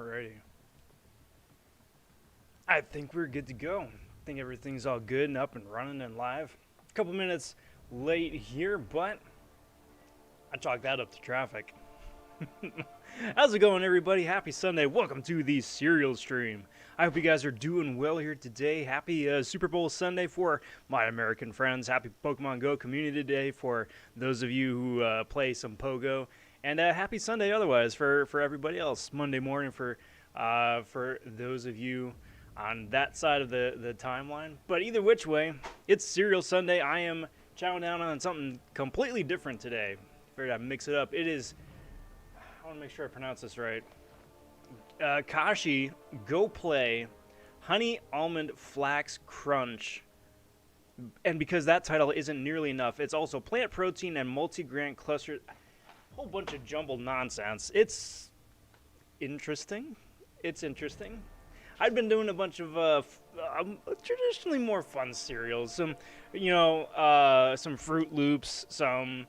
Alrighty. I think we're good to go. I think everything's all good and up and running and live. A couple minutes late here, but I chalk that up to traffic. How's it going, everybody? Happy Sunday. Welcome to the Serial Stream. I hope you guys are doing well here today. Happy Super Bowl Sunday for my American friends. Happy Pokemon Go Community Day for those of you who play some Pogo. And happy Sunday otherwise for everybody else. Monday morning for those of you on that side of the timeline. But either which way, it's Serial Sunday. I am chowing down on something completely different today. Figured I'd mix it up. It is, I want to make sure I pronounce this right. Kashi Go Play Honey Almond Flax Crunch. And because that title isn't nearly enough, it's also plant protein and multi-grain cluster. A whole bunch of jumbled nonsense. It's interesting. I've been doing a bunch of traditionally more fun cereals. Some, some Fruit Loops, some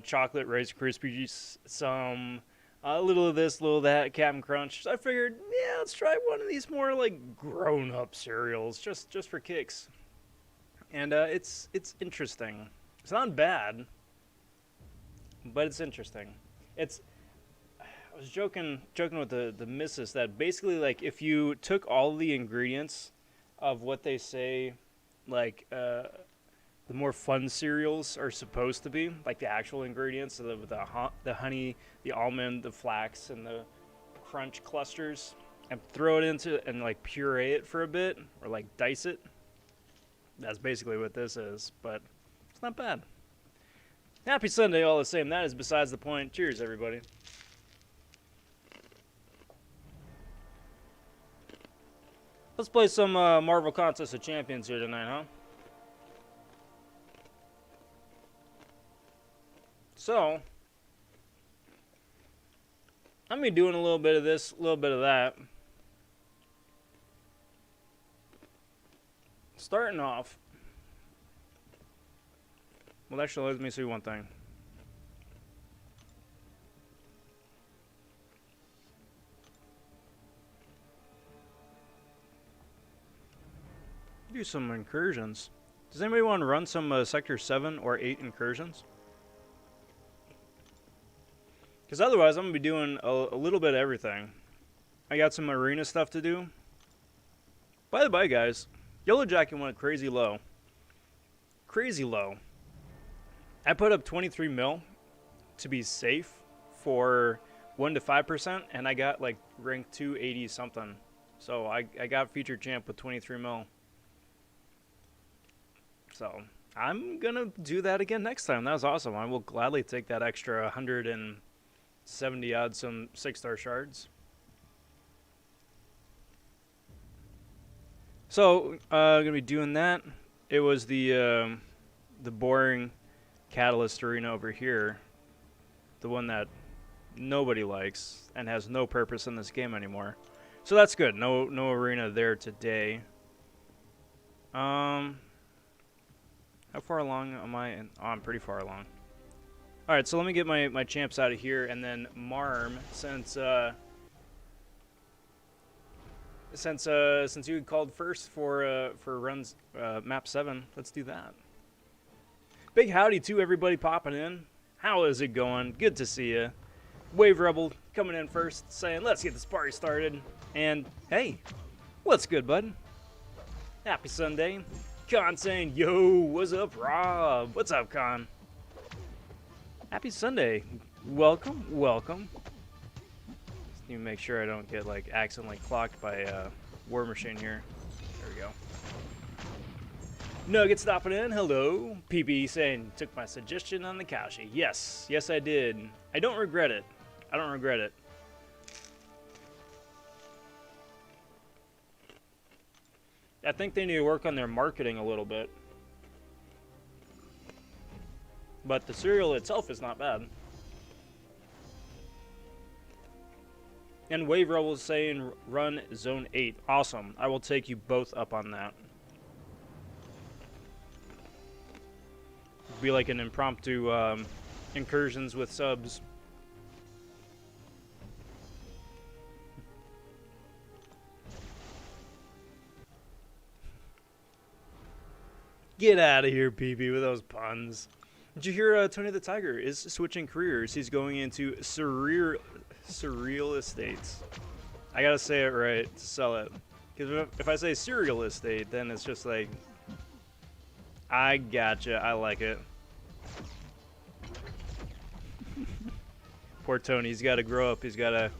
chocolate Rice Krispies, some a little of this, little of that, Cap'n Crunch. So I figured, yeah, let's try one of these more like grown-up cereals, just for kicks. And it's interesting. It's not bad, but it's interesting. I was joking with the missus that basically, like, if you took all the ingredients of what they say, like, the more fun cereals are supposed to be, like the actual ingredients, so the honey, the almond, the flax, and the crunch clusters, and throw it into and like puree it for a bit, or like dice it. That's basically what this is, but it's not bad. Happy Sunday all the same. That is besides the point. Cheers, everybody. Let's play some Marvel Contest of Champions here tonight, huh? So, I'm going to be doing a little bit of this, a little bit of that. Starting off. Well, actually, let me see one thing. Do some incursions. Does anybody want to run some Sector 7 or 8 incursions? Because otherwise, I'm going to be doing a little bit of everything. I got some arena stuff to do. By the way, guys, Yellow Jacket went crazy low. Crazy low. I put up 23 mil to be safe for 1 to 5%, and I got like rank 280 something. So I got featured champ with 23 mil. So I'm going to do that again next time. That was awesome. I will gladly take that extra 170 odd some 6-star shards. So going to be doing that. It was the boring Catalyst arena over here, the one that nobody likes and has no purpose in this game anymore. So that's good. No arena there today. How far along am I? Oh, I'm pretty far along. All right, so let me get my champs out of here, and then Marm, since you had called first for runs map 7, let's do that. Big howdy to everybody popping in. How is it going? Good to see you. Wave Rebel coming in first, saying let's get this party started. And hey, what's good, bud? Happy Sunday. Con saying, yo, what's up, Rob? What's up, Con? Happy Sunday. Welcome. Just need to make sure I don't get like accidentally clocked by War Machine here. There we go. Nugget stopping in. Hello. PB saying, took my suggestion on the Kashi. Yes, I did. I don't regret it. I think they need to work on their marketing a little bit. But the cereal itself is not bad. And Wave Rebel is saying run Zone 8. Awesome. I will take you both up on that. Be like an impromptu incursions with subs. Get out of here, PP, with those puns. Did you hear Tony the Tiger is switching careers? He's going into surreal estates. I gotta say it right to sell it. Because if I say cereal estate, then it's just like, I gotcha, I like it. Poor Tony, he's got to grow up. He's got to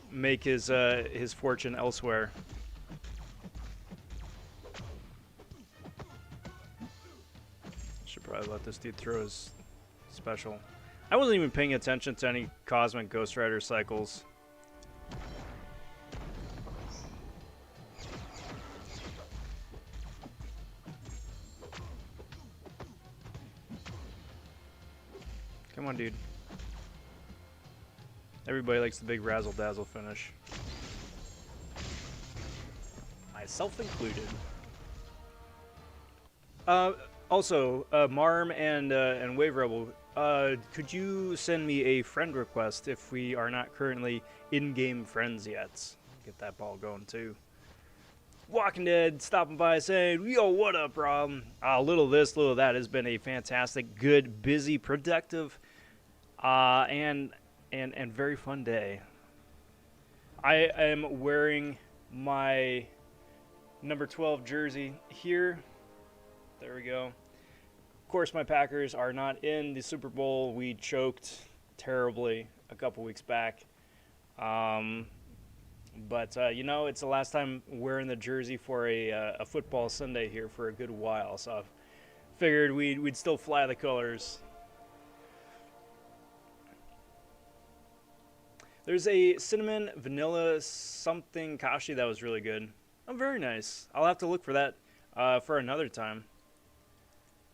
make his fortune elsewhere. Should probably let this dude throw his special. I wasn't even paying attention to any Cosmic Ghost Rider cycles. Come on, dude. Everybody likes the big razzle-dazzle finish. Myself included. Also, Marm and Wave Rebel, could you send me a friend request if we are not currently in-game friends yet? Get that ball going too. Walking Dead stopping by saying, yo, what up, Rob? Little this, little that. Has been a fantastic, good, busy, productive, and very fun day. I am wearing my number 12 jersey here. There we go. Of course, my Packers are not in the Super Bowl. We choked terribly a couple weeks back. But you know, it's the last time wearing the jersey for a football Sunday here for a good while. So I figured we'd still fly the colors. There's a cinnamon vanilla something kashi that was really good. Oh, very nice. I'll have to look for that for another time.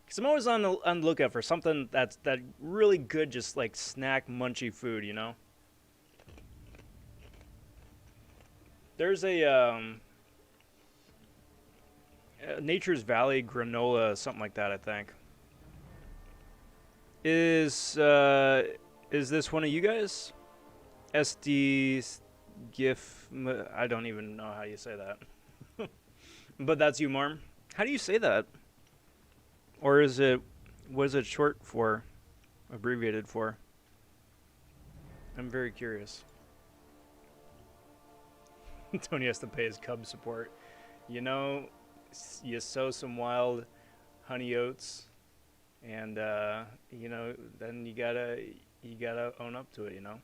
Because I'm always on the lookout for something that really good, just like snack munchy food, you know? There's a Nature's Valley granola, something like that, I think. Is this one of you guys? SD GIF, I don't even know how you say that. But that's you, Marm. How do you say that? Or is it, what is it short for, abbreviated for? I'm very curious. Tony has to pay his Cub support. You know, you sow some wild honey oats, and you know, then you gotta own up to it, you know.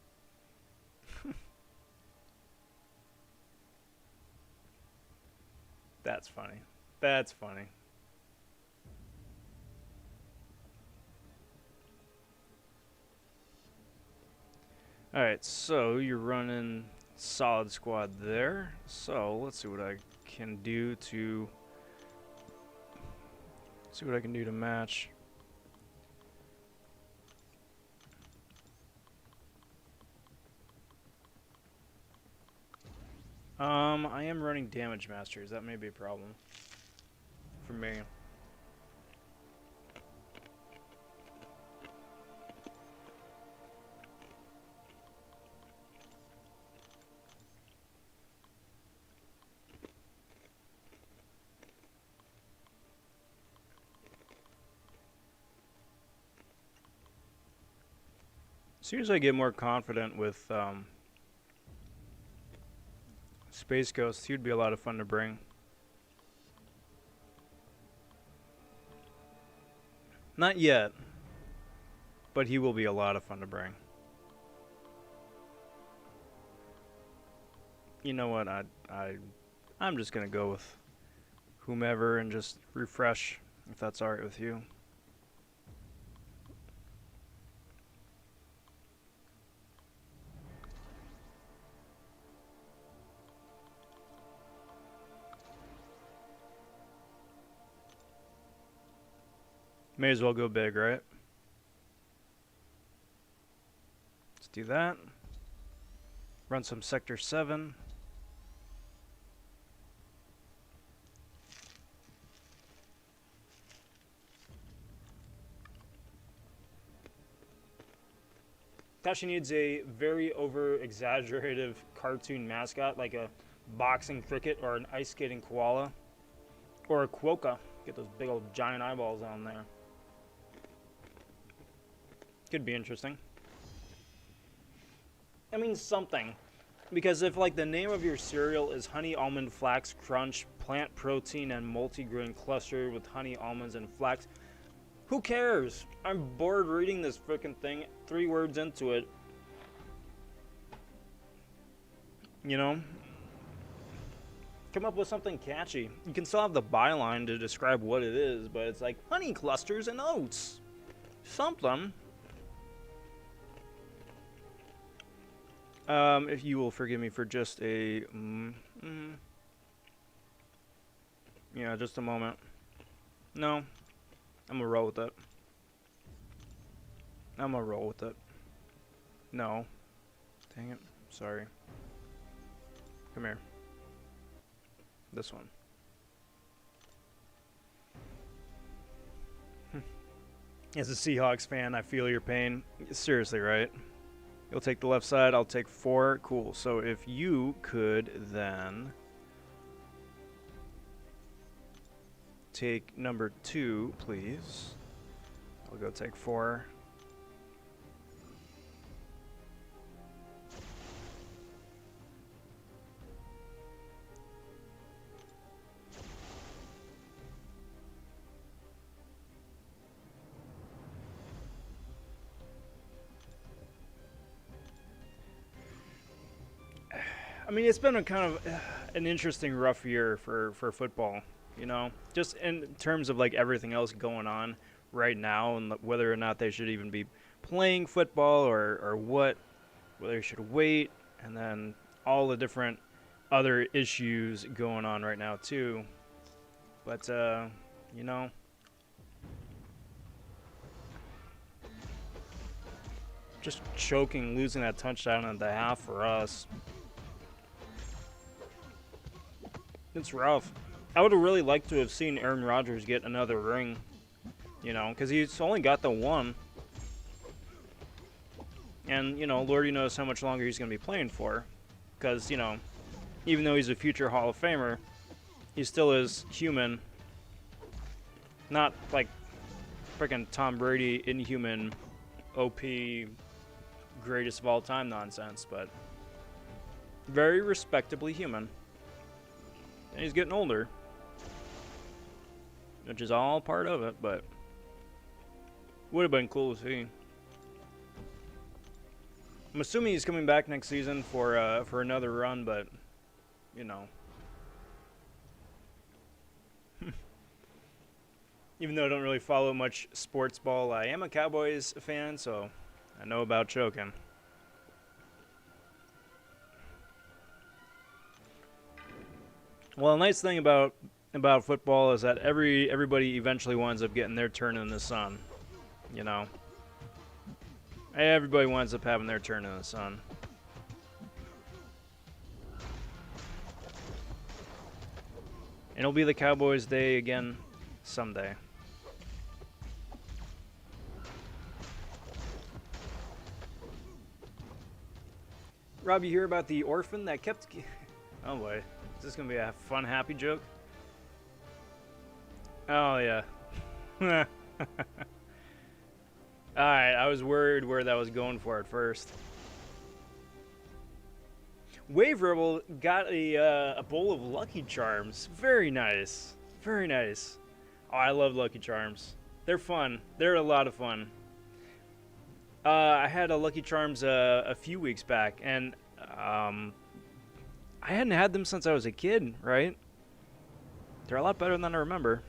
That's funny. That's funny. All right, so you're running solid squad there. So let's see what I can do to match. I am running Damage Masters. That may be a problem for me. As soon as I get more confident with Space Ghost, he would be a lot of fun to bring. Not yet, but he will be a lot of fun to bring. You know what? I'm just gonna go with whomever and just refresh, if that's alright with you. May as well go big, right? Let's do that. Run some Sector 7. Tashi needs a very over-exaggerative cartoon mascot, like a boxing cricket or an ice skating koala or a quokka. Get those big old giant eyeballs on there. Could be interesting. I mean, something. Because if, like, the name of your cereal is Honey Almond Flax Crunch, plant protein and multigrain cluster with honey, almonds, and flax, who cares? I'm bored reading this frickin' thing 3 words into it. You know? Come up with something catchy. You can still have the byline to describe what it is, but it's like honey clusters and oats. Something. If you will forgive me for just a... yeah, just a moment. No. I'm gonna roll with it. I'm gonna roll with it. No. Dang it. Sorry. Come here. This one. As a Seahawks fan, I feel your pain. Seriously, right? You'll take the left side, I'll take 4. Cool. So if you could then take number 2, please. I'll go take 4. I mean, it's been a kind of an interesting, rough year for football, you know? Just in terms of, like, everything else going on right now and whether or not they should even be playing football or what, whether they should wait, and then all the different other issues going on right now, too. But, you know... just choking, losing that touchdown at the half for us. It's rough. I would have really liked to have seen Aaron Rodgers get another ring, you know, because he's only got the 1. And, you know, Lordy knows how much longer he's going to be playing for. Because, you know, even though he's a future Hall of Famer, he still is human. Not like freaking Tom Brady, inhuman, OP, greatest of all time nonsense, but very respectably human. And he's getting older, which is all part of it, but would have been cool to see. I'm assuming he's coming back next season for another run, but you know, even though I don't really follow much sports ball, I am a Cowboys fan, so I know about choking. Well, the nice thing about football is that everybody eventually winds up getting their turn in the sun, you know. Everybody winds up having their turn in the sun. And it'll be the Cowboys' day again someday. Rob, you hear about the orphan that kept... Oh boy. Is this going to be a fun, happy joke? Oh, yeah. Alright, I was worried where that was going for at first. Wave Rebel got a bowl of Lucky Charms. Very nice. Very nice. Oh, I love Lucky Charms. They're fun. They're a lot of fun. I had a Lucky Charms a few weeks back, and... I hadn't had them since I was a kid, right? They're a lot better than I remember.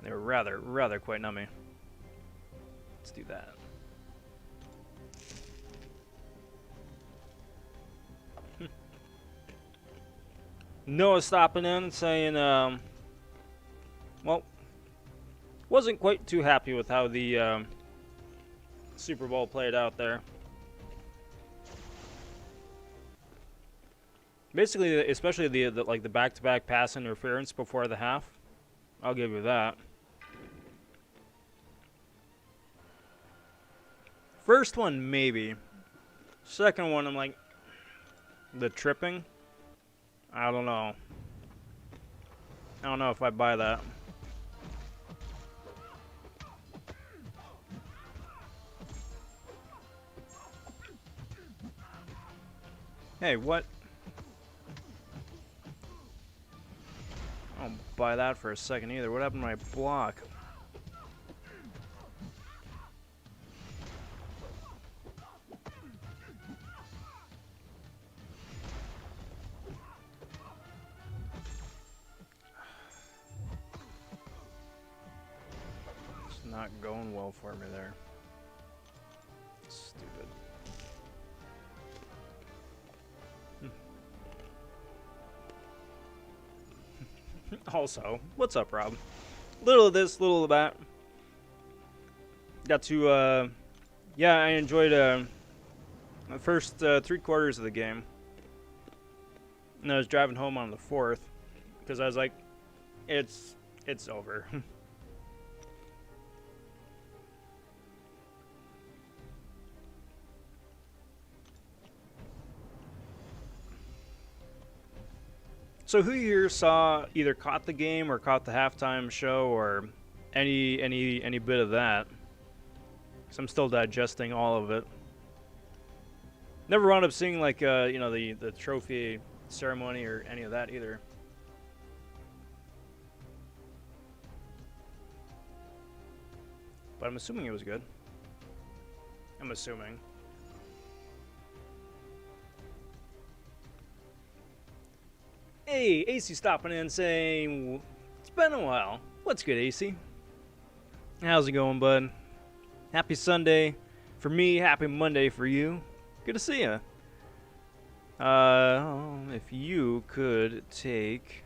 They were rather quite nummy. Let's do that. Noah stopping in and saying, well, wasn't quite too happy with how the Super Bowl played out there. Basically, especially the like the back-to-back pass interference before the half. I'll give you that. First one, maybe. Second one, I'm like, the tripping? I don't know. I don't know if I buy that. Hey, what? I don't buy that for a second either. What happened to my block? It's not going well for me there. Stupid. Also, what's up, Rob? Little of this, little of that. Got to, yeah, I enjoyed the first 3/4 of the game. And I was driving home on the 4th because I was like, it's over. So who here saw either caught the game or caught the halftime show or any bit of that? 'Cause I'm still digesting all of it. Never wound up seeing like you know, the trophy ceremony or any of that either. But I'm assuming it was good. I'm assuming. Hey, AC stopping in saying, it's been a while. What's good, AC? How's it going, bud? Happy Sunday for me, happy Monday for you. Good to see you. If you could take...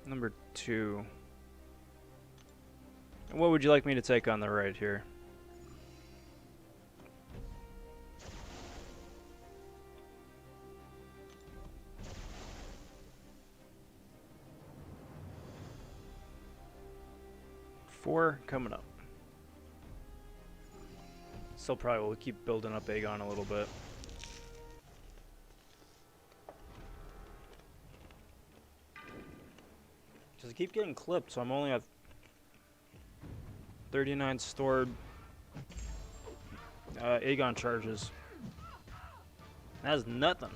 Number 2. What would you like me to take on the right here? Four coming up. Still probably will keep building up Aegon a little bit. Because I keep getting clipped, so I'm only at 39 stored Aegon charges. That's nothing.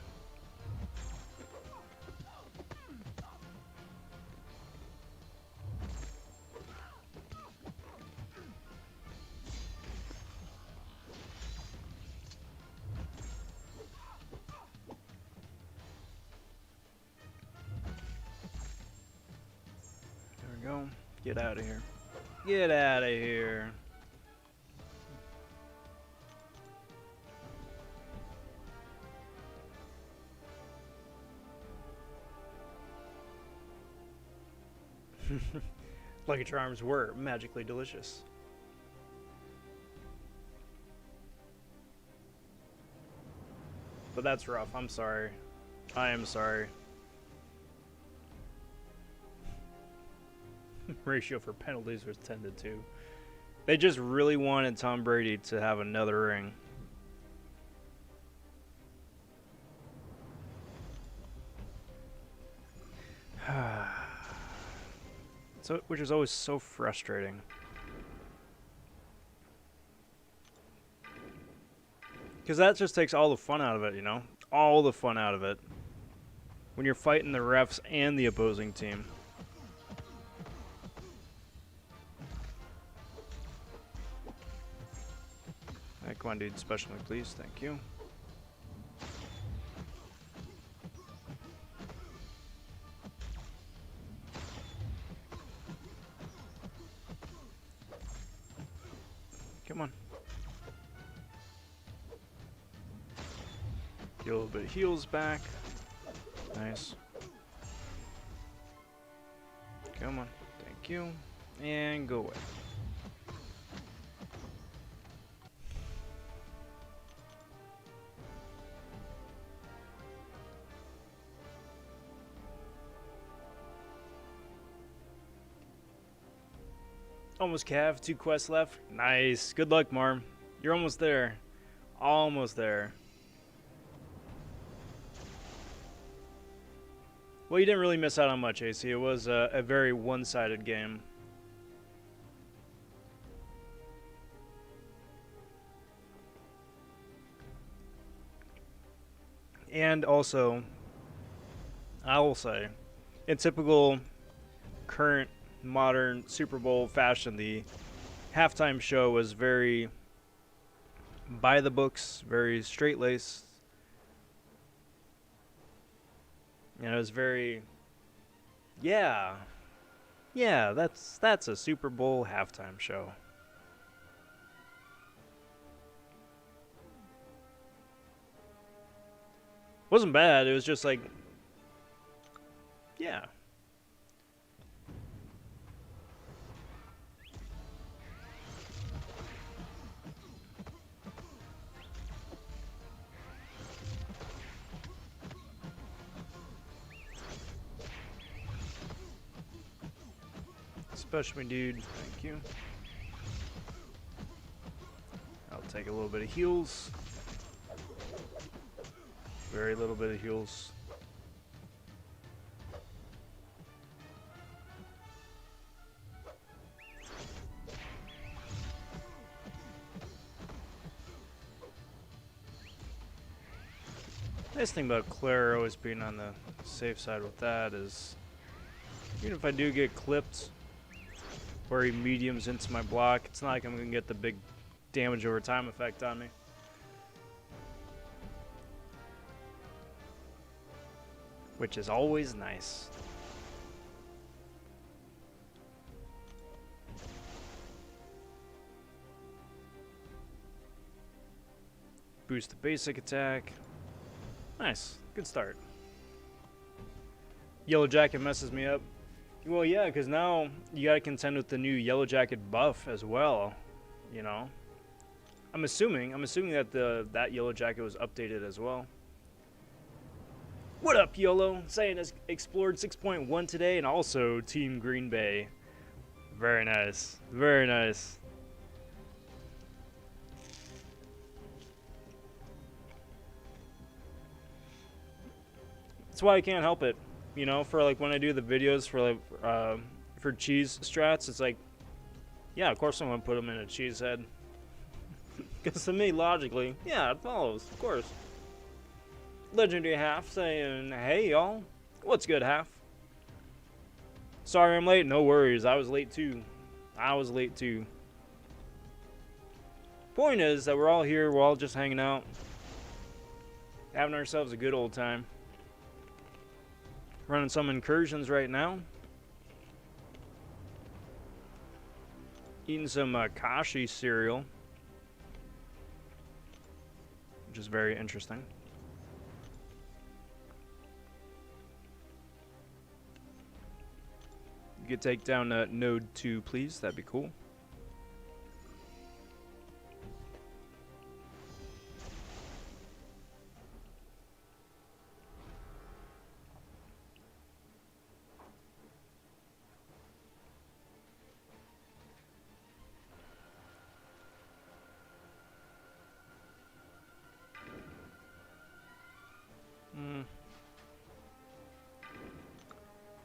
There we go. Get out of here. Get out of here. Lucky Charms were magically delicious. But that's rough. I'm sorry. I am sorry. Ratio for penalties was 10-2. They just really wanted Tom Brady to have another ring. So, which is always so frustrating. Because that just takes all the fun out of it, you know? All the fun out of it. When you're fighting the refs and the opposing team. Hey, come on, dude. Special me, please. Thank you. Come on. Get a little bit of heals back. Nice. Come on. Thank you. And go away. Almost Cav, 2 quests left. Nice. Good luck, Marm. You're almost there. Almost there. Well, you didn't really miss out on much, AC. It was a very one-sided game. And also, I will say, in typical current modern Super Bowl fashion, the halftime show was very by the books, very straight-laced. And it was very, yeah, that's a Super Bowl halftime show. Wasn't bad. It was just like, yeah. Special me, dude. Thank you. I'll take a little bit of heals. Very little bit of heals. Nice thing about Claire always being on the safe side with that is, even if I do get clipped or he mediums into my block, it's not like I'm going to get the big damage over time effect on me. Which is always nice. Boost the basic attack. Nice. Good start. Yellow Jacket messes me up. Well, yeah, because now you gotta contend with the new Yellow Jacket buff as well, you know? I'm assuming that that Yellow Jacket was updated as well. What up, YOLO? Saying has explored 6.1 today, and also Team Green Bay. Very nice. Very nice. That's why I can't help it. You know, for like when I do the videos for like for cheese strats, it's like, yeah, of course I'm gonna put them in a cheese head. Because to me, logically, yeah, it follows, of course. Legendary Half saying, hey y'all, what's good, Half? Sorry I'm late, no worries, I was late too. Point is that we're all here, we're all just hanging out, having ourselves a good old time. Running some incursions right now. Eating some Kashi cereal, which is very interesting. You could take down Node 2, please. That'd be cool.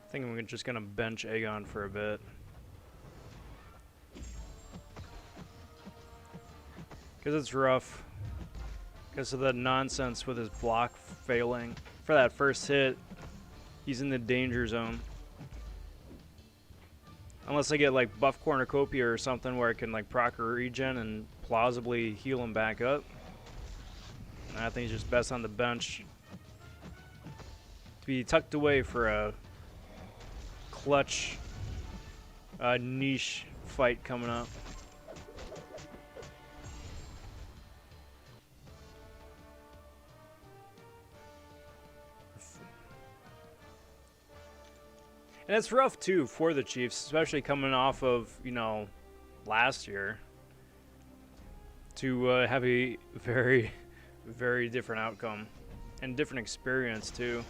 I think we're just gonna bench Aegon for a bit. Because it's rough. Because of the nonsense with his block failing. For that first hit, he's in the danger zone. Unless I get like buff cornucopia or something where I can like proc a regen and plausibly heal him back up. And I think he's just best on the bench. To be tucked away for a clutch niche fight coming up. And it's rough too for the Chiefs, especially coming off of, you know, last year, to have a very, very different outcome and different experience too.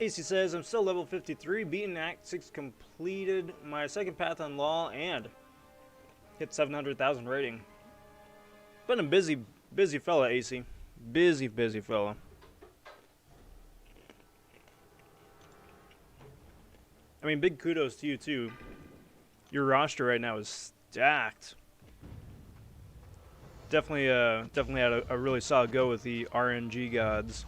AC says, I'm still level 53, beaten Act 6, completed my second path on Law, and hit 700,000 rating. Been a busy fella, AC. Busy fella. I mean, big kudos to you, too. Your roster right now is stacked. Definitely had a really solid go with the RNG gods.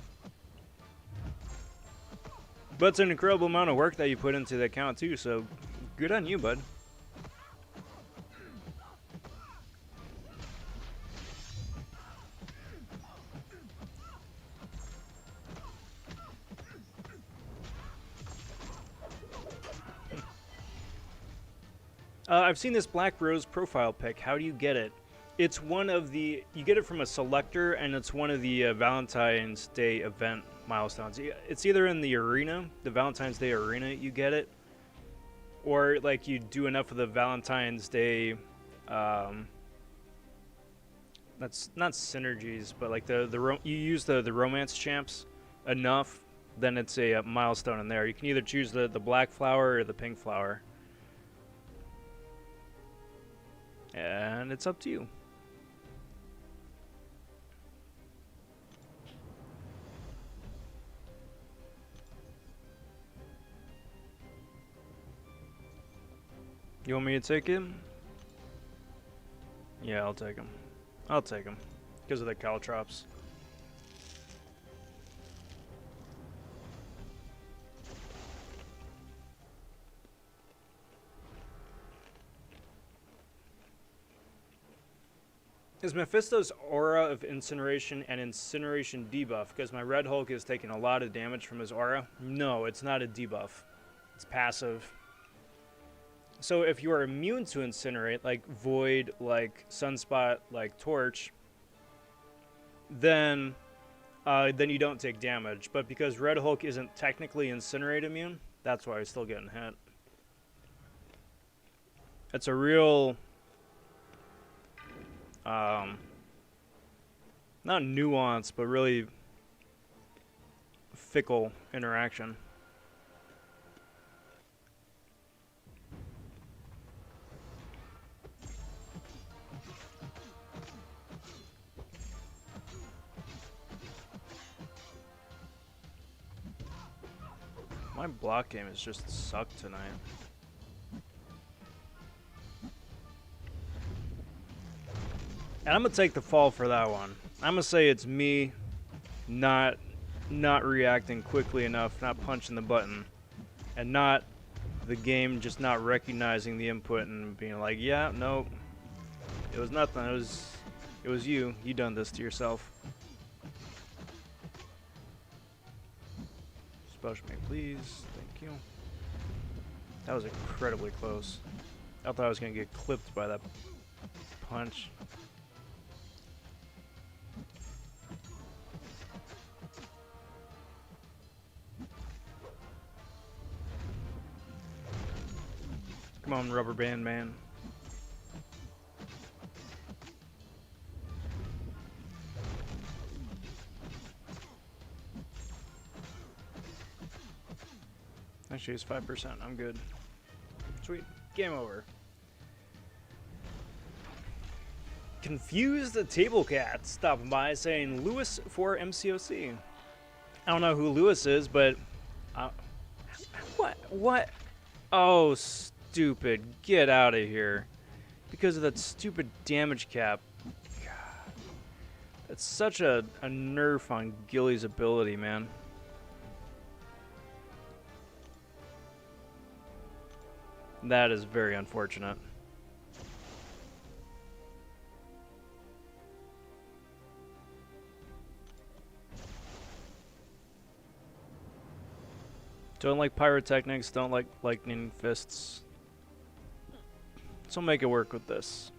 But it's an incredible amount of work that you put into the account too, so good on you, bud. I've seen this Black Rose profile pic. How do you get it? It's one of the... You get it from a selector, and it's one of the Valentine's Day event milestones. It's either in the arena, the Valentine's Day arena, you get it, or like you do enough of the Valentine's Day... that's not synergies, but like you use the romance champs enough, then it's a milestone in there. You can either choose the black flower or the pink flower. And it's up to you. You want me to take him? Yeah, I'll take him. I'll take him. Because of the caltrops. Is Mephisto's aura of incineration and incineration debuff? Because my Red Hulk is taking a lot of damage from his aura. No, it's not a debuff. It's passive. So if you are immune to incinerate, like Void, like Sunspot, like Torch, then you don't take damage. But because Red Hulk isn't technically incinerate immune, that's why he's still getting hit. It's a real... not nuanced, but really fickle interaction. My block game has just sucked tonight. And I'm gonna take the fall for that one. I'm gonna say it's me not reacting quickly enough, not punching the button, and not the game just not recognizing the input and being like, yeah, nope, it was nothing. It was you. You done this to yourself. Special me, please. Thank you. That was incredibly close. I thought I was gonna get clipped by that punch. Come on, Rubber Band Man. Actually, it's 5%. I'm good. Sweet. Game over. Confused Table Cat stopping by saying Lewis for MCOC. I don't know who Lewis is, but... What? Oh, stupid. Get out of here. Because of that stupid damage cap. God. That's such a nerf on Gilly's ability, man. That is very unfortunate. Don't like pyrotechnics, don't like lightning fists. So make it work with this.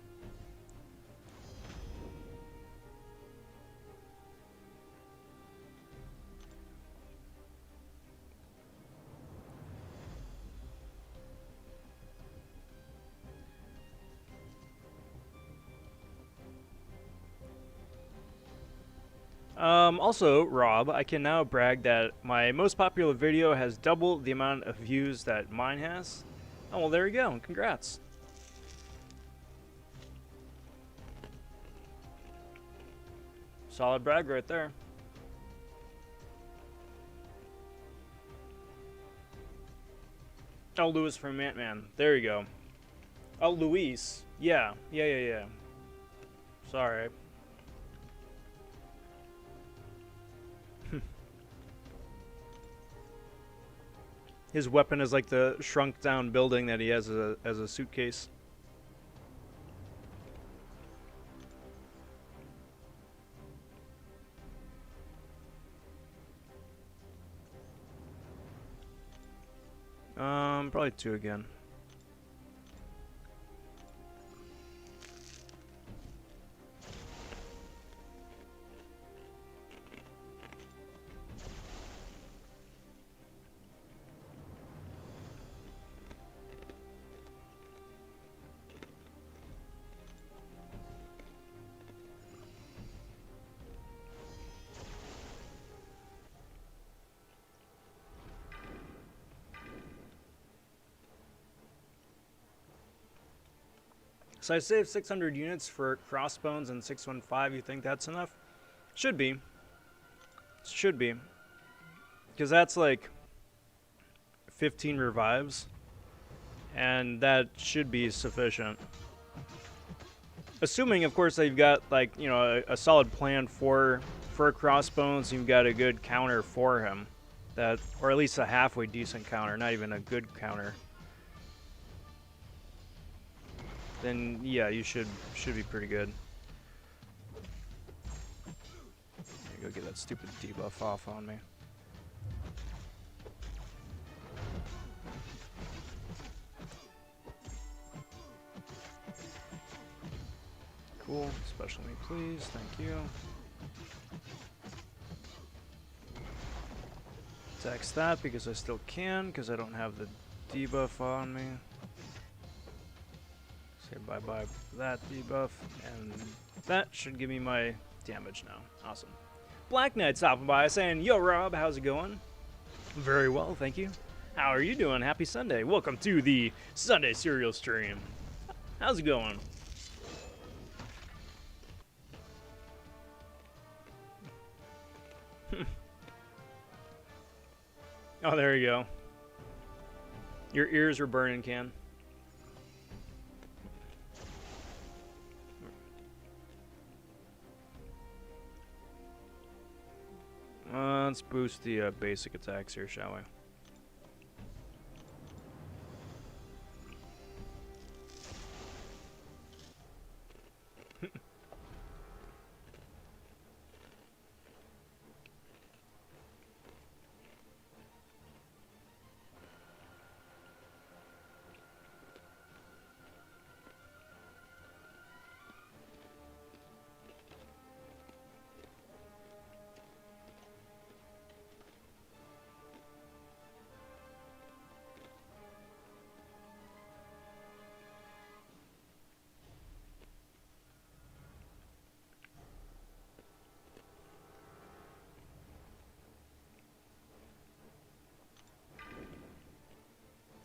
Also, Rob, I can now brag that my most popular video has double the amount of views that mine has. Oh, well, there you go. Congrats. Solid brag right there. Oh, Lewis from Ant-Man. There you go. Oh, Luis. Yeah. Sorry. His weapon is like the shrunk down building that he has as a suitcase. Probably 2 again. So I saved 600 units for crossbones and 615. You think that's enough? Should be. Should be. Because that's like 15 revives. And that should be sufficient. Assuming, of course, that you've got, like, you know, a solid plan for crossbones. You've got a good counter for him. That, or at least a halfway decent counter, not even a good counter. Then yeah, you should be pretty good. Go get that stupid debuff off on me. Cool. Special me, please. Thank you. Tax that because I still can, because I don't have the debuff on me. Say bye-bye for that debuff, and that should give me my damage now. Awesome. Black Knight stopping by saying, "Yo, Rob, how's it going?" Very well, thank you. How are you doing? Happy Sunday. Welcome to the Sunday Serial Stream. How's it going? Oh, there you go. Your ears were burning, Can. Let's boost the basic attacks here, shall we?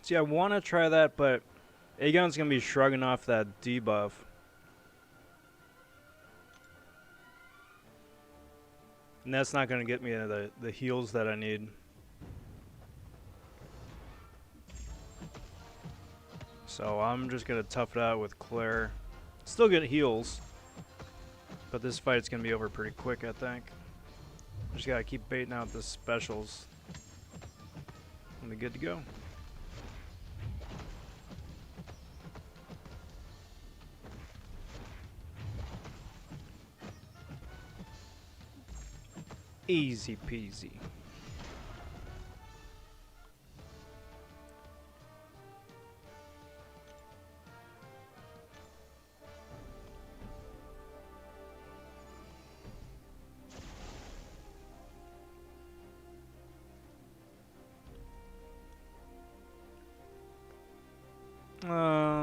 See, I want to try that, but Aegon's going to be shrugging off that debuff. And that's not going to get me the heals that I need. So I'm just going to tough it out with Claire. Still get heals, but this fight's going to be over pretty quick, I think. Just got to keep baiting out the specials. And be good to go. Easy peasy.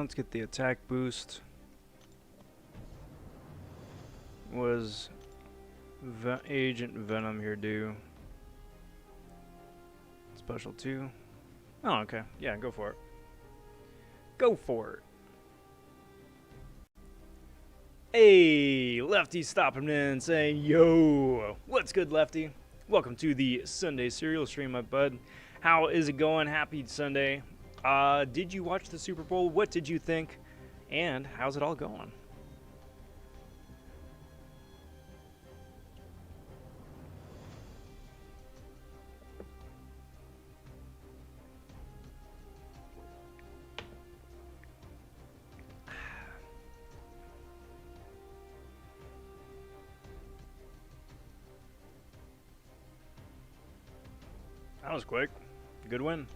Let's get the attack boost. Was Agent Venom here do? Special 2. Oh, okay. Yeah, go for it. Go for it. Hey, Lefty stopping in saying, yo, what's good, Lefty? Welcome to the Sunday Serial Stream, my bud. How is it going? Happy Sunday. Did you watch the Super Bowl? What did you think? And how's it all going? That was quick. Good win.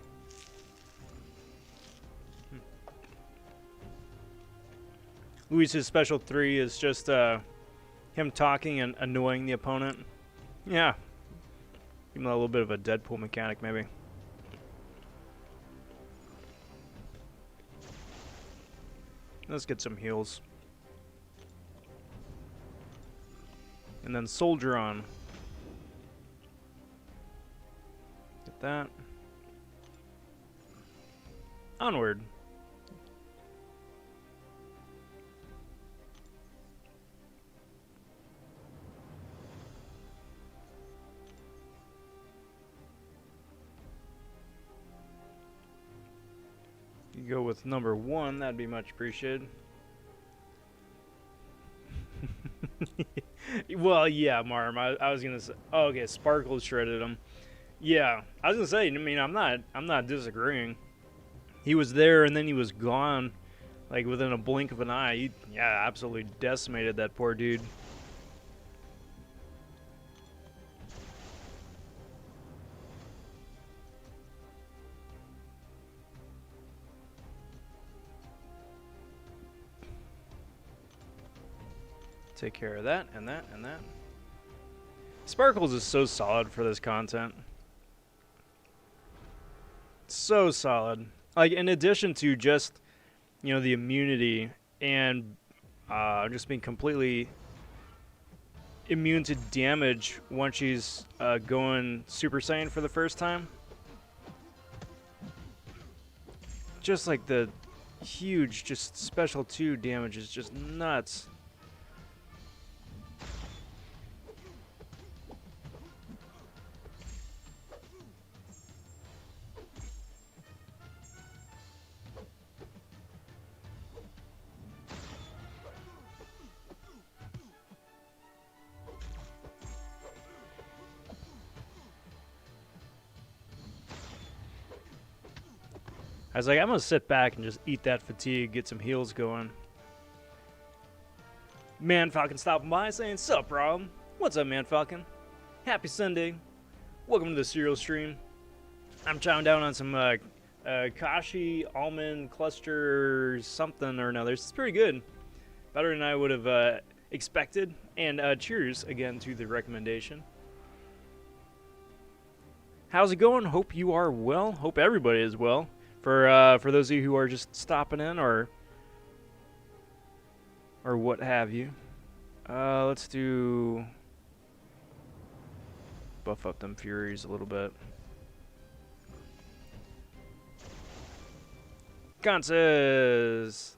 Luis's special 3 is just him talking and annoying the opponent. Yeah. Give him a little bit of a Deadpool mechanic, maybe. Let's get some heals. And then soldier on. Get that. Onward. You go with number 1, that'd be much appreciated. Well, yeah, Marm. I was gonna say. Oh, okay, Sparkles shredded him. Yeah, I was gonna say. I mean, I'm not disagreeing. He was there and then he was gone, like within a blink of an eye. He, yeah, absolutely decimated that poor dude. Take care of that and that and that. Sparkles is so solid for this content. So solid. Like, in addition to just, you know, the immunity and just being completely immune to damage once she's going Super Saiyan for the first time. Just like the huge, just special 2 damage is just nuts. I was like, I'm going to sit back and just eat that fatigue, get some heals going. Man Falcon stopping by saying, sup, Rob? What's up, Man Falcon? Happy Sunday. Welcome to the Serial Stream. I'm chowing down on some Kashi almond cluster something or another. It's pretty good. Better than I would have expected. And cheers again to the recommendation. How's it going? Hope you are well. Hope everybody is well. For those of you who are just stopping in or what have you. Let's do buff up them Furies a little bit. Con says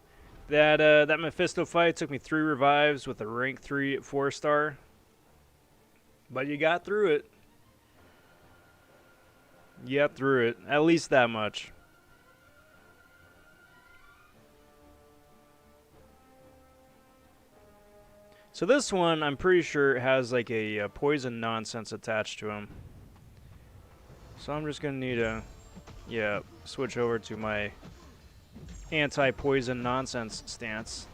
that that Mephisto fight took me 3 revives with a rank 3 4-star, but you got through it. You got through it, at least that much. So this one, I'm pretty sure, has like a poison nonsense attached to him. So I'm just going to need to, yeah, switch over to my anti-poison nonsense stance.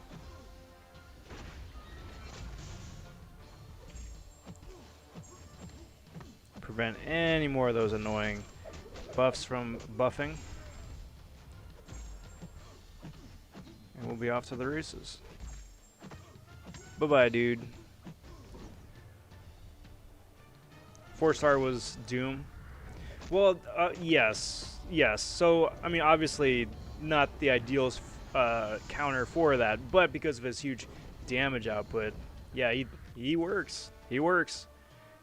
Prevent any more of those annoying buffs from buffing. And we'll be off to the races. Bye-bye, dude. 4-star was Doom. Well, yes. Yes. So, I mean, obviously not the ideal counter for that, but because of his huge damage output, yeah, he works. He works.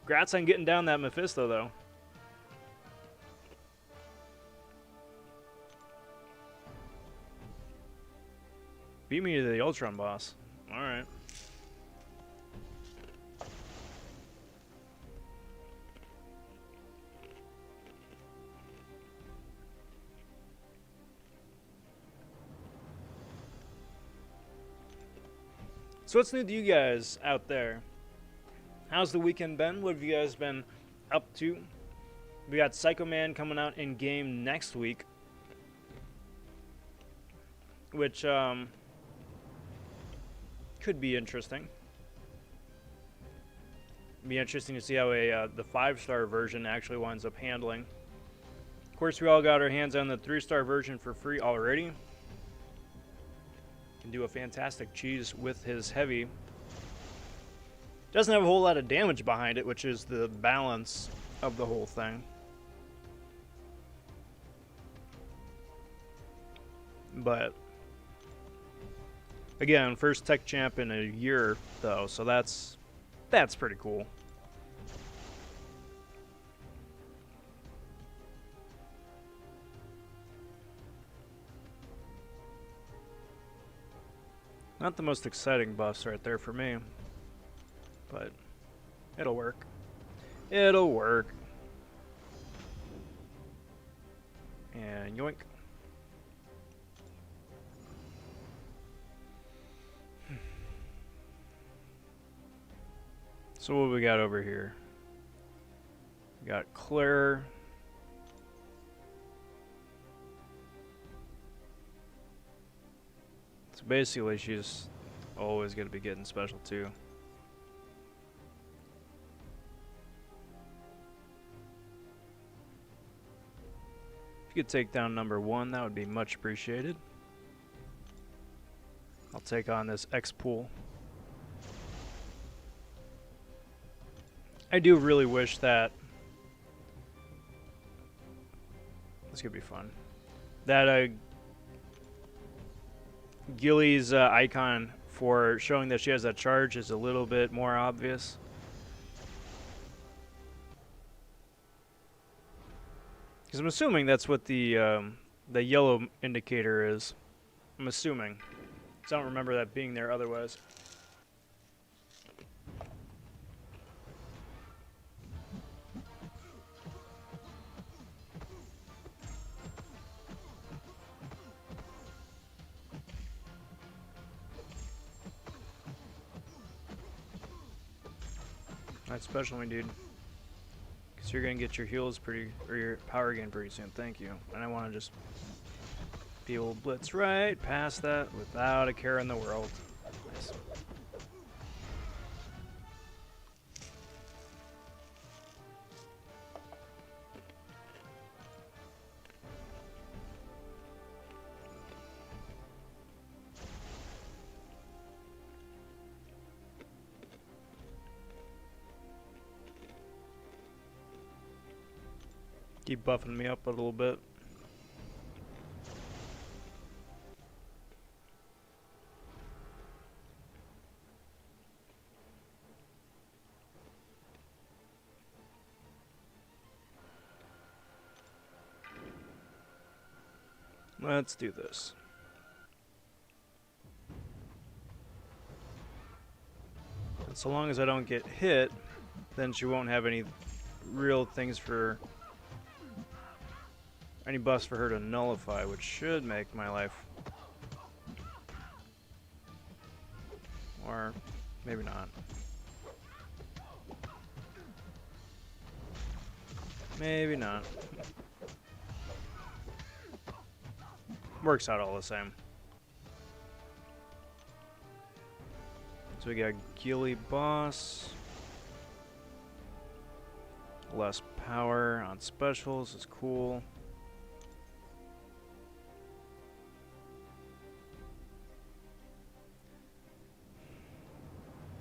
Congrats on getting down that Mephisto, though. Beat me to the Ultron boss. Alright. So what's new to you guys out there? How's the weekend been? What have you guys been up to? We got Psycho Man coming out in game next week, which could be interesting. Be interesting to see how the 5-star version actually winds up handling. Of course, we all got our hands on the 3-star version for free already. Can do a fantastic cheese with his heavy. Doesn't have a whole lot of damage behind it, which is the balance of the whole thing. But again, first tech champ in a year though, so that's pretty cool. Not the most exciting buffs right there for me, but it'll work. It'll work. And yoink. So what we got over here? We got Claire. So basically she's always going to be getting special too. If you could take down number 1, that would be much appreciated. I'll take on this X-Pool. I do really wish that this could be fun. That Gilly's icon for showing that she has that charge is a little bit more obvious. Because I'm assuming that's what the yellow indicator is. I'm assuming. Because I don't remember that being there otherwise. That's special me, dude. Because you're going to get your heals or your power gain pretty soon. Thank you. And I want to just be able to blitz right past that without a care in the world. Nice. Keep buffing me up a little bit. Let's do this. And so long as I don't get hit, then she won't have any real things for... any buffs for her to nullify, which should make my life... or maybe not. Maybe not. Works out all the same. So we got Gilly boss. Less power on specials is cool.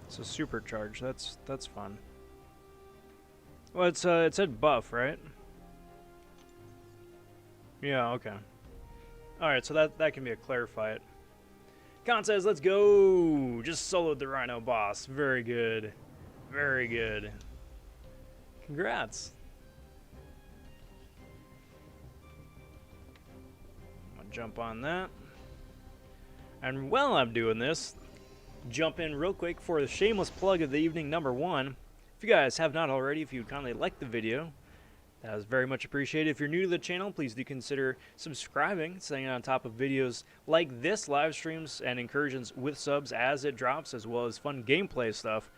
It's a supercharge. That's fun. Well, it said buff, right? Yeah. Okay. All right. So that can be a clarify it. Con says, "Let's go." Just soloed the Rhino boss. Very good. Very good. Congrats. I'm gonna jump on that. And while I'm doing this, jump in real quick for the shameless plug of the evening, number 1. If you guys have not already, if you would kindly like the video, that is very much appreciated. If you're new to the channel, please do consider subscribing, staying on top of videos like this, live streams and incursions with subs as it drops, as well as fun gameplay stuff.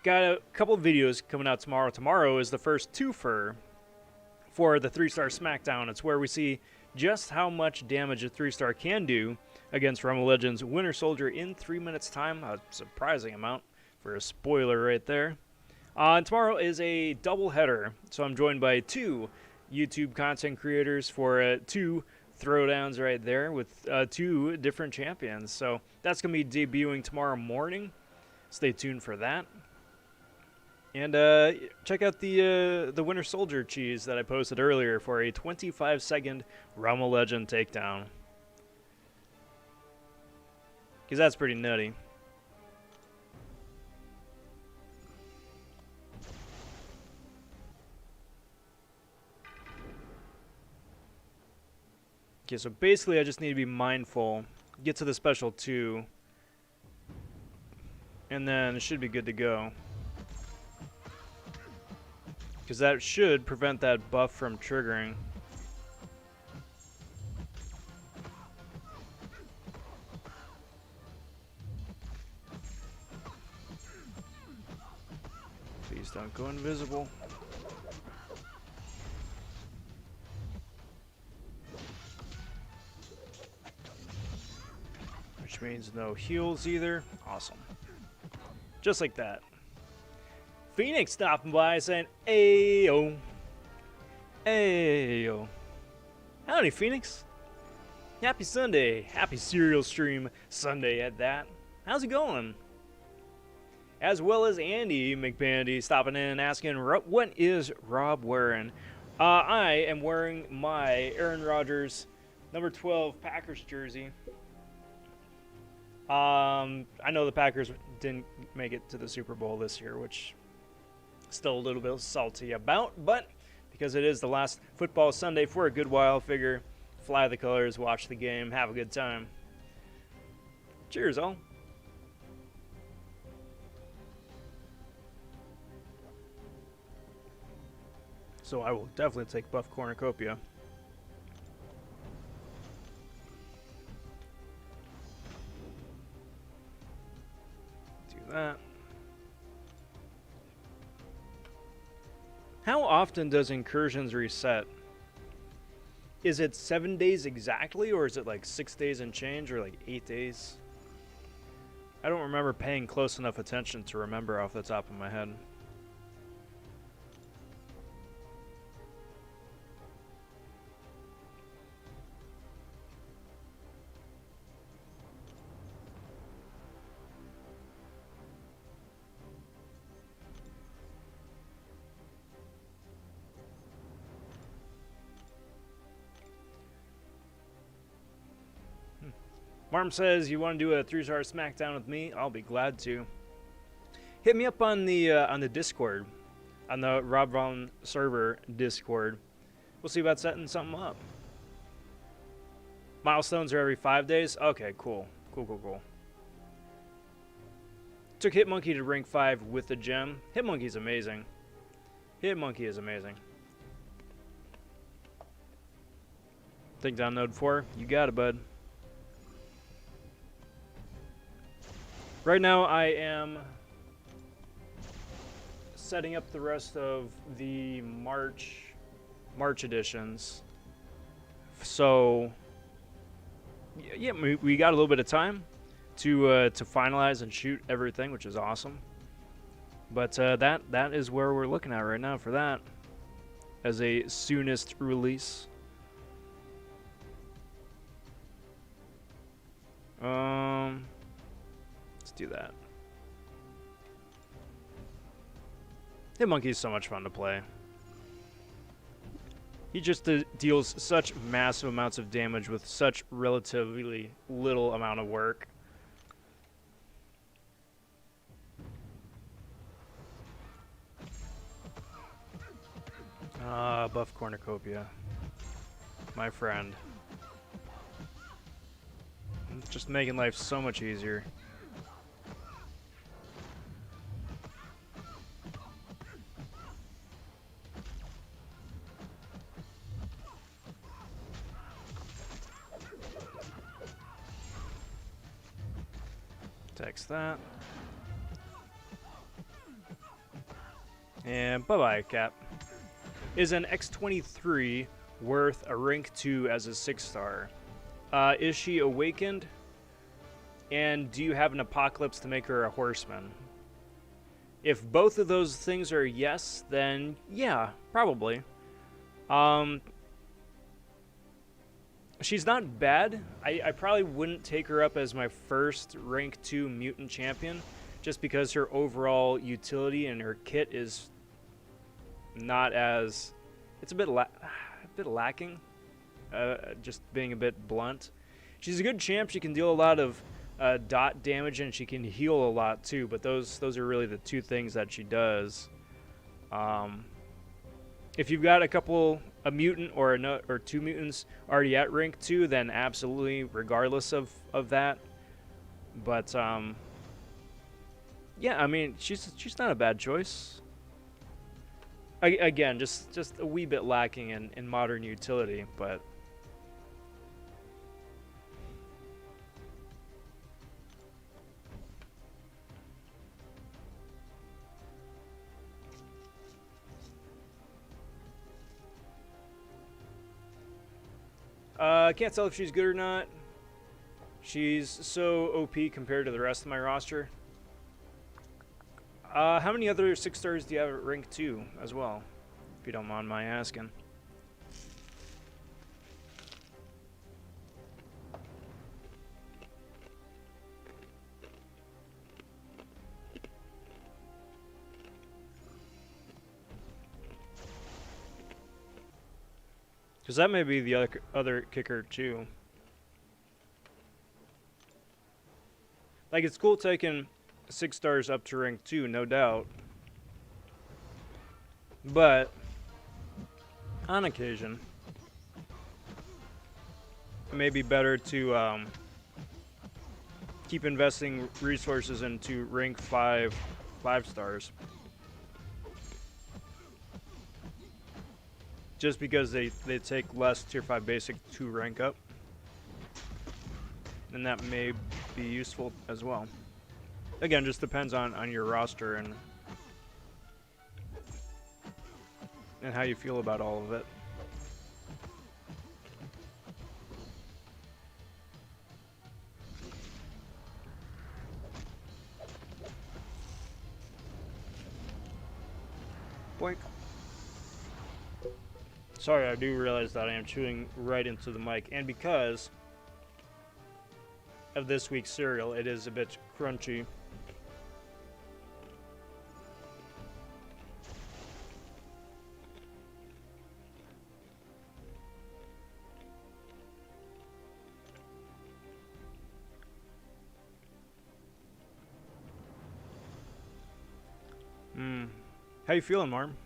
Got a couple of videos coming out tomorrow. Tomorrow is the first twofer for the 3-star SmackDown. It's where we see just how much damage a 3-star can do against Realm of Legends Winter Soldier in 3 minutes time. A surprising amount for a spoiler right there. And tomorrow is a double header, so I'm joined by 2 YouTube content creators for 2 throwdowns right there with 2 different champions. So that's going to be debuting tomorrow morning. Stay tuned for that. And check out the Winter Soldier cheese that I posted earlier for a 25-second Realm of Legend takedown. Because that's pretty nutty. Okay, so basically I just need to be mindful, get to the special 2, and then it should be good to go. Because that should prevent that buff from triggering. Please don't go invisible. Which means no heals either. Awesome. Just like that. Phoenix stopping by saying, "Ayo. Ayo." Howdy, Phoenix. Happy Sunday. Happy Serial Stream Sunday at that. How's it going? As well as Andy McBandy stopping in asking, what is Rob wearing? I am wearing my Aaron Rodgers number 12 Packers jersey. I know the Packers didn't make it to the Super Bowl this year, which still a little bit salty about, but because it is the last football Sunday for a good while, figure fly the colors, watch the game, have a good time. Cheers, all. So I will definitely take Buff Cornucopia. Do that. How often does incursions reset? Is it 7 days exactly, or is it like 6 days and change, or like 8 days? I don't remember paying close enough attention to remember off the top of my head. Marm says, you want to do a 3-star SmackDown with me? I'll be glad to. Hit me up on the Discord, on the Rob Vaughn server Discord. We'll see about setting something up. Milestones are every 5 days? Okay, cool. Cool. Took Hitmonkey to rank 5 with the gem. Hitmonkey's amazing. Hitmonkey is amazing. Think down node 4? You got it, bud. Right now, I am setting up the rest of the March editions. So, yeah, we got a little bit of time to finalize and shoot everything, which is awesome. But that is where we're looking at right now for that, as a soonest release. Let's do that. Hitmonkey is so much fun to play. He just deals such massive amounts of damage with such relatively little amount of work. Buff Cornucopia. My friend. Just making life so much easier. Text that. And bye-bye, Cap. Is an X23 worth a rank 2 as a 6-star? Is she awakened? And do you have an apocalypse to make her a horseman? If both of those things are yes, then yeah, probably. She's not bad. I probably wouldn't take her up as my first rank 2 mutant champion, just because her overall utility and her kit is not as... It's a bit lacking, just being a bit blunt. She's a good champ. She can deal a lot of dot damage, and she can heal a lot too, but those are really the two things that she does. If you've got a mutant or two mutants already at rank 2, then absolutely, regardless of that. But yeah, I mean, she's not a bad choice. Again, just a wee bit lacking in modern utility, but I can't tell if she's good or not. She's so OP compared to the rest of my roster. How many other 6-stars do you have at rank 2 as well, if you don't mind my asking? Because that may be the other kicker too. Like, it's cool taking 6-stars up to rank 2, no doubt. But on occasion, it may be better to keep investing resources into rank 5 5-stars. Just because they take less tier 5 basic to rank up. And that may be useful as well. Again, just depends on your roster and how you feel about all of it. Boink. Sorry, I do realize that I am chewing right into the mic, and because of this week's cereal, it is a bit crunchy. How you feeling, Marm?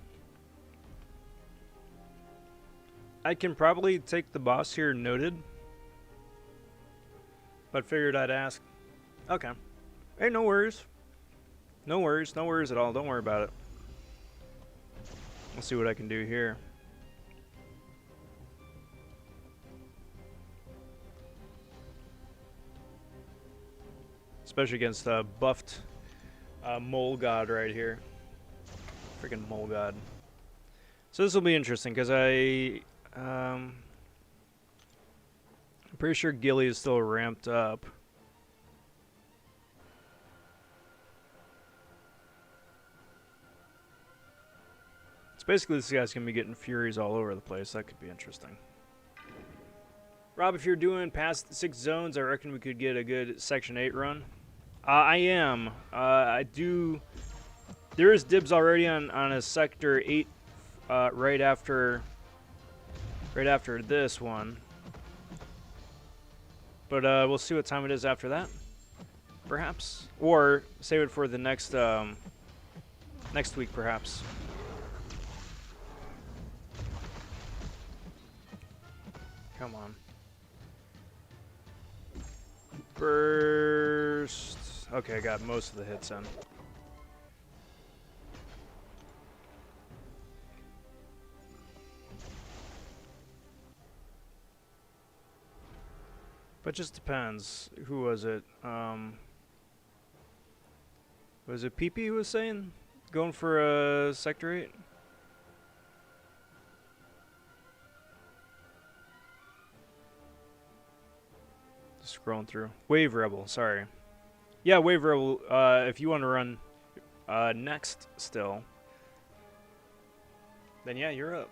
I can probably take the boss here noted, but figured I'd ask. Okay. Hey, no worries. No worries. No worries at all. Don't worry about it. Let's see what I can do here. Especially against buffed mole god right here. Freaking mole god. So this will be interesting because I'm pretty sure Gilly is still ramped up. It's basically this guy's gonna be getting furies all over the place. That could be interesting. Rob, if you're doing past 6 zones, I reckon we could get a good Section 8 run. I am. I do. There is dibs already on a Sector 8 right after this one. But we'll see what time it is after that, perhaps. Or save it for the next next week, perhaps. Come on. Burst. Okay, I got most of the hits in. But just depends. Who was it? Was it PP who was saying? Going for a Sector 8? Just scrolling through. Wave Rebel, sorry. Yeah, Wave Rebel, if you want to run next still, then yeah, you're up.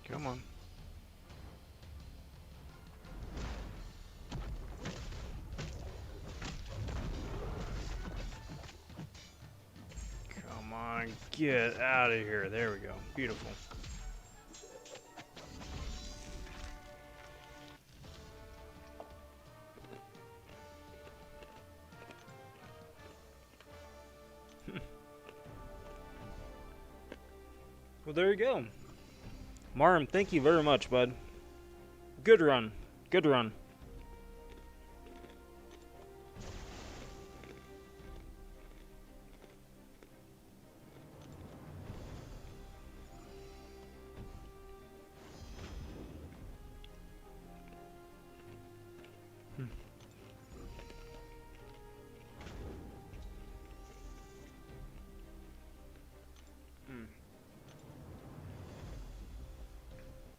Come on. Come on, get out of here. There we go. Beautiful. Well, there you go. Marm, thank you very much, bud. Good run. Good run.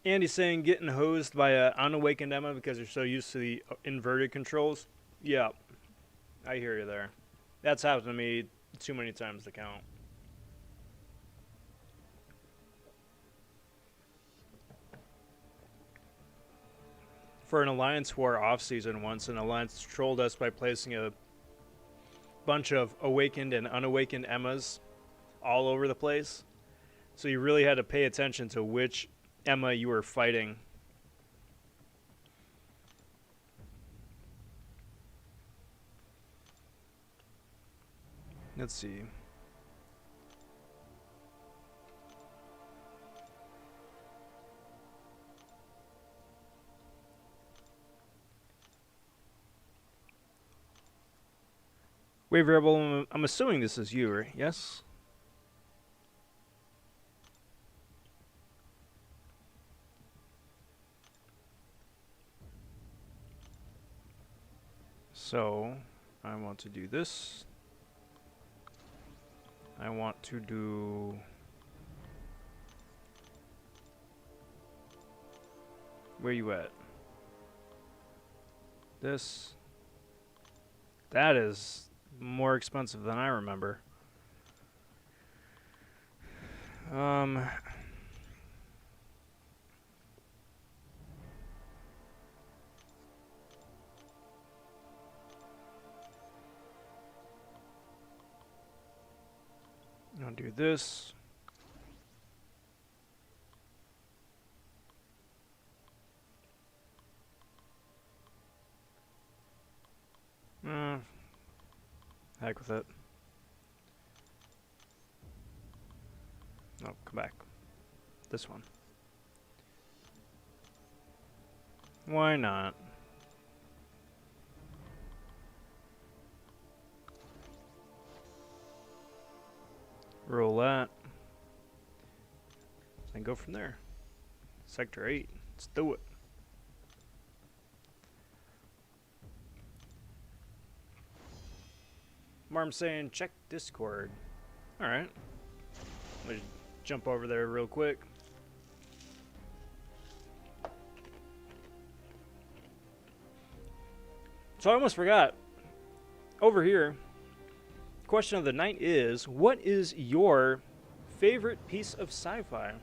Andy's saying getting hosed by an unawakened Emma because you're so used to the inverted controls. Yeah, I hear you there. That's happened to me too many times to count. For an Alliance War off-season once, an Alliance trolled us by placing a bunch of awakened and unawakened Emmas all over the place. So you really had to pay attention to which Emma you were fighting. Let's see. Wave Rebel, I'm assuming this is you, right? Yes? So, I want to do this. I want to do... Where you at? This. That is more expensive than I remember. I'll do this. Heck with it. No, come back. This one. Why not? Roll that. And go from there. Sector 8. Let's do it. Marm's saying check Discord. Alright. Let me jump over there real quick. So I almost forgot. Over here, question of the night is, what is your favorite piece of sci-fi?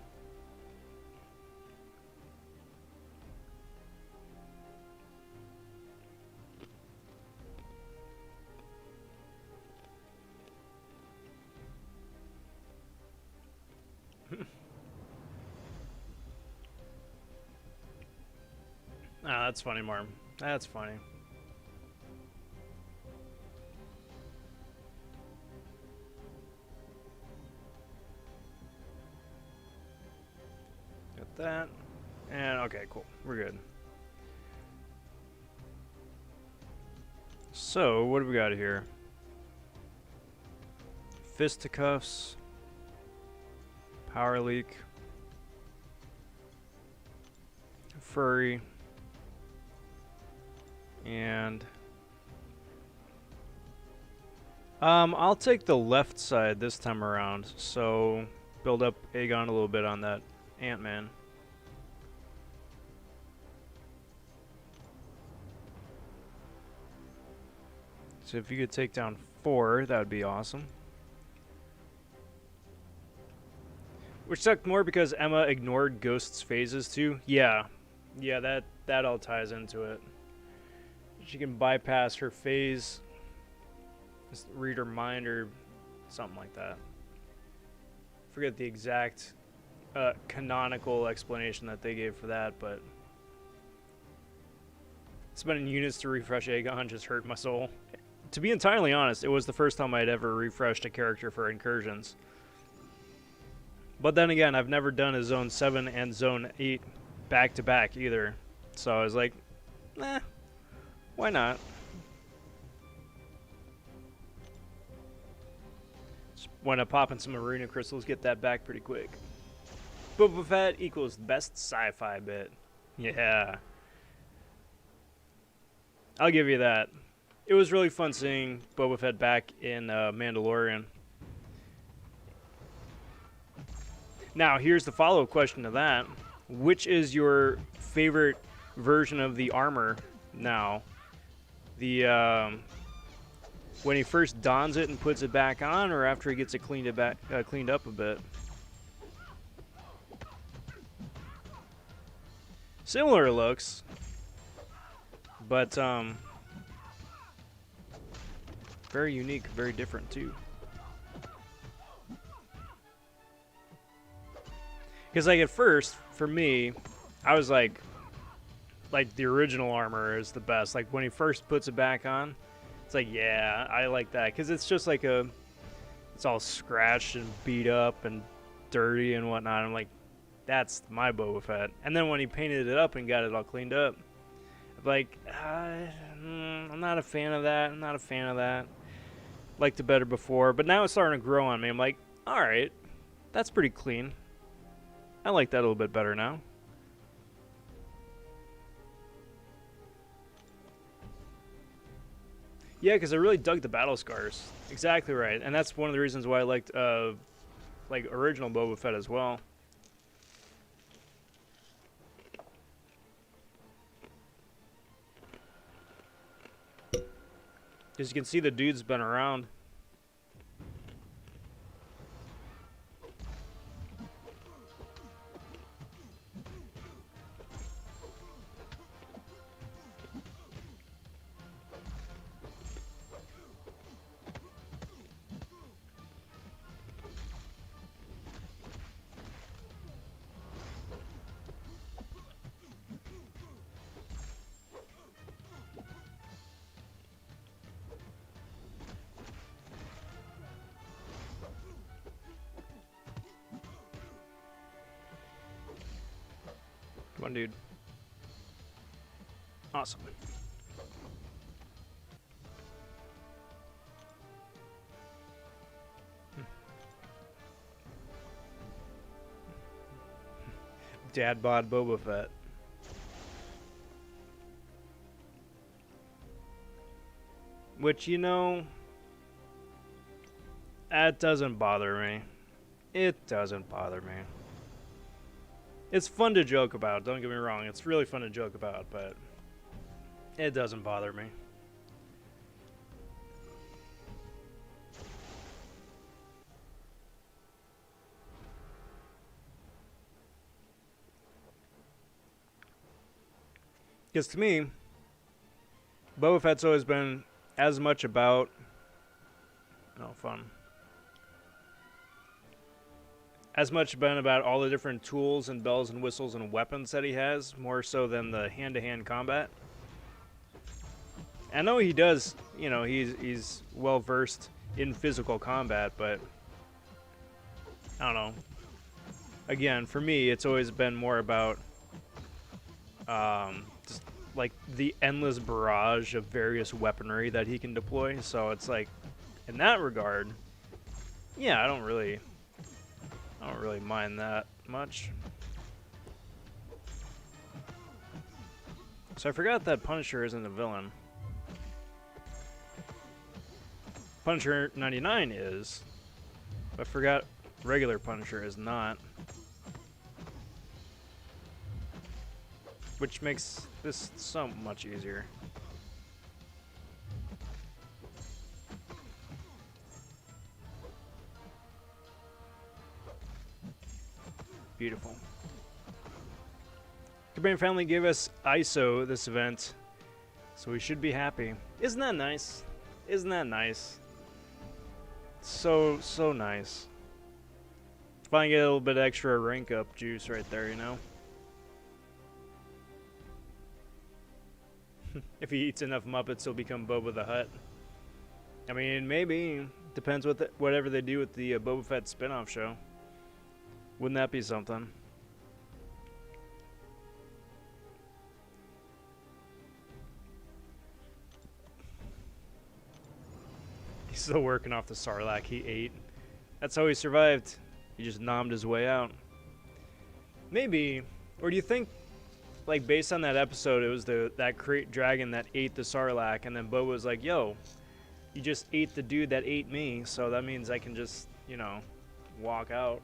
that's funny, Marm. That's funny. Got that. And okay, cool. We're good. So, what do we got here? Fisticuffs. Power leak. Furry. And I'll take the left side this time around. So build up Aegon a little bit on that Ant-Man. So if you could take down 4, that would be awesome. Which sucked more because Emma ignored Ghost's phases too. Yeah, that all ties into it. She can bypass her phase, just read her mind or something like that. Forget the exact canonical explanation that they gave for that, but spending units to refresh Aegon just hurt my soul. To be entirely honest, it was the first time I'd ever refreshed a character for incursions. But then again, I've never done a Zone 7 and Zone 8 back-to-back either. So I was like, eh, why not? Just want to pop in some Arena Crystals, get that back pretty quick. Boba Fett equals best sci-fi bit. Yeah. I'll give you that. It was really fun seeing Boba Fett back in Mandalorian. Now, here's the follow-up question to that. Which is your favorite version of the armor now? The when he first dons it and puts it back on, or after he gets it cleaned up a bit? Similar looks, but very unique, very different too. Because like at first, for me, I was like the original armor is the best. Like when he first puts it back on, it's like, yeah, I like that. Because it's just like it's all scratched and beat up and dirty and whatnot. I'm like, that's my Boba Fett. And then when he painted it up and got it all cleaned up, I'm like, I'm not a fan of that. I'm not a fan of that. Liked it better before. But now it's starting to grow on me. I'm like, all right, that's pretty clean. I like that a little bit better now. Yeah, because I really dug the battle scars. Exactly right, and that's one of the reasons why I liked like original Boba Fett as well. Because you can see the dude's been around. Come on, dude. Awesome. Dad bod Boba Fett. Which, you know, that doesn't bother me. It doesn't bother me. It's fun to joke about, don't get me wrong. It's really fun to joke about, but it doesn't bother me. Because to me, Boba Fett's always been as much about... Oh, fun. as much been about all the different tools and bells and whistles and weapons that he has, more so than the hand-to-hand combat. I know he does, you know, he's well versed in physical combat, but I don't know. Again, for me, it's always been more about just like the endless barrage of various weaponry that he can deploy. So it's like, in that regard, yeah, I don't really mind that much. So I forgot that Punisher isn't a villain. Punisher 99 is. I forgot regular Punisher is not. Which makes this so much easier. Beautiful. Cabane family gave us ISO this event, so we should be happy. Isn't that nice? Isn't that nice? So nice. Finally get a little bit extra rank up juice right there, you know? If he eats enough Muppets, he'll become Boba the Hutt. I mean, maybe. Depends whatever they do with the Boba Fett spin-off show. Wouldn't that be something? He's still working off the Sarlacc he ate. That's how he survived. He just nommed his way out. Maybe. Or do you think, like, based on that episode, it was that crate dragon that ate the Sarlacc, and then Boba was like, yo, you just ate the dude that ate me, so that means I can just, you know, walk out.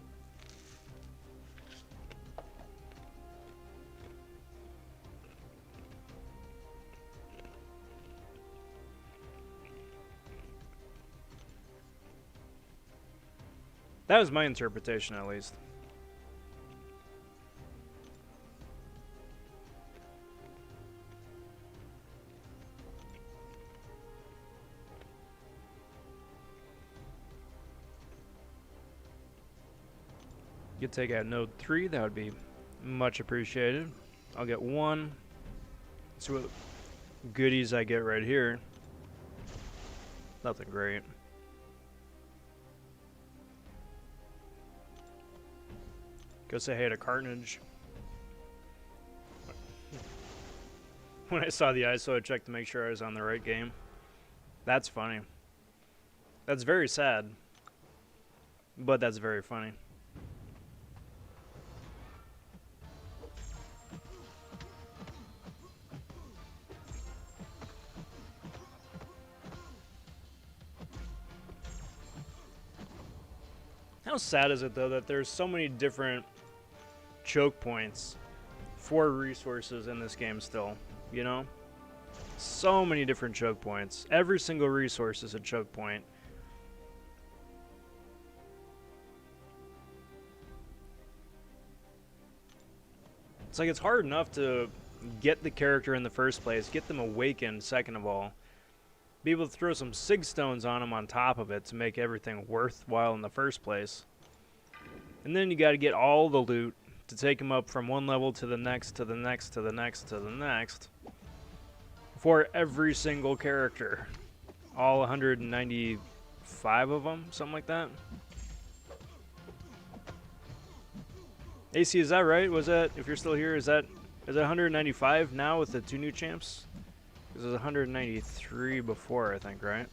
That was my interpretation, at least. You could take out node 3, that would be much appreciated. I'll get 1. Let's see what goodies I get right here. Nothing great. Go say hey to Carnage. When I saw the ISO, I checked to make sure I was on the right game. That's funny. That's very sad. But that's very funny. How sad is it, though, that there's so many different choke points for resources in this game still, you know? So many different choke points. Every single resource is a choke point. It's like it's hard enough to get the character in the first place, get them awakened, second of all. Be able to throw some sig stones on them on top of it to make everything worthwhile in the first place. And then you got to get all the loot to take them up from one level to the next, to the next, to the next, to the next. For every single character. All 195 of them, something like that. AC, is that right? Was that, if you're still here, is that 195 now with the 2 new champs? This is 193 before, I think, right?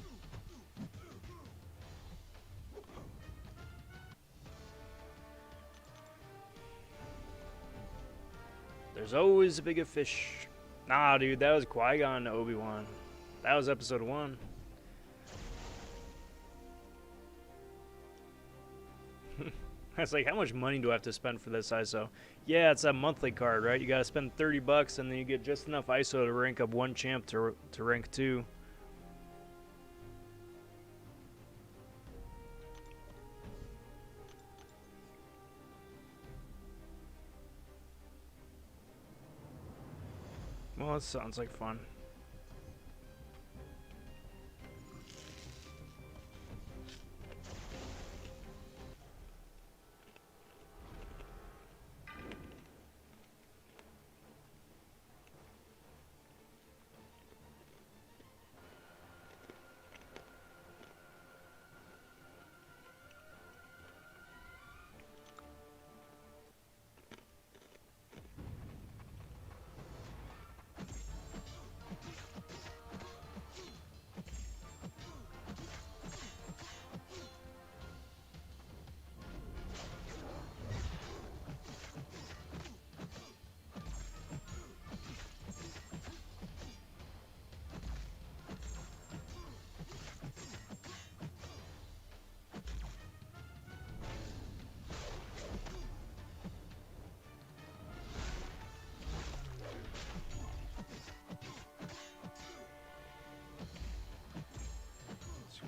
There's always a bigger fish. Nah, dude, that was Qui-Gon to Obi-Wan. That was episode 1. I was like, how much money do I have to spend for this ISO? Yeah, it's a monthly card, right? You gotta spend 30 bucks and then you get just enough ISO to rank up 1 champ to rank 2. Well, that sounds like fun.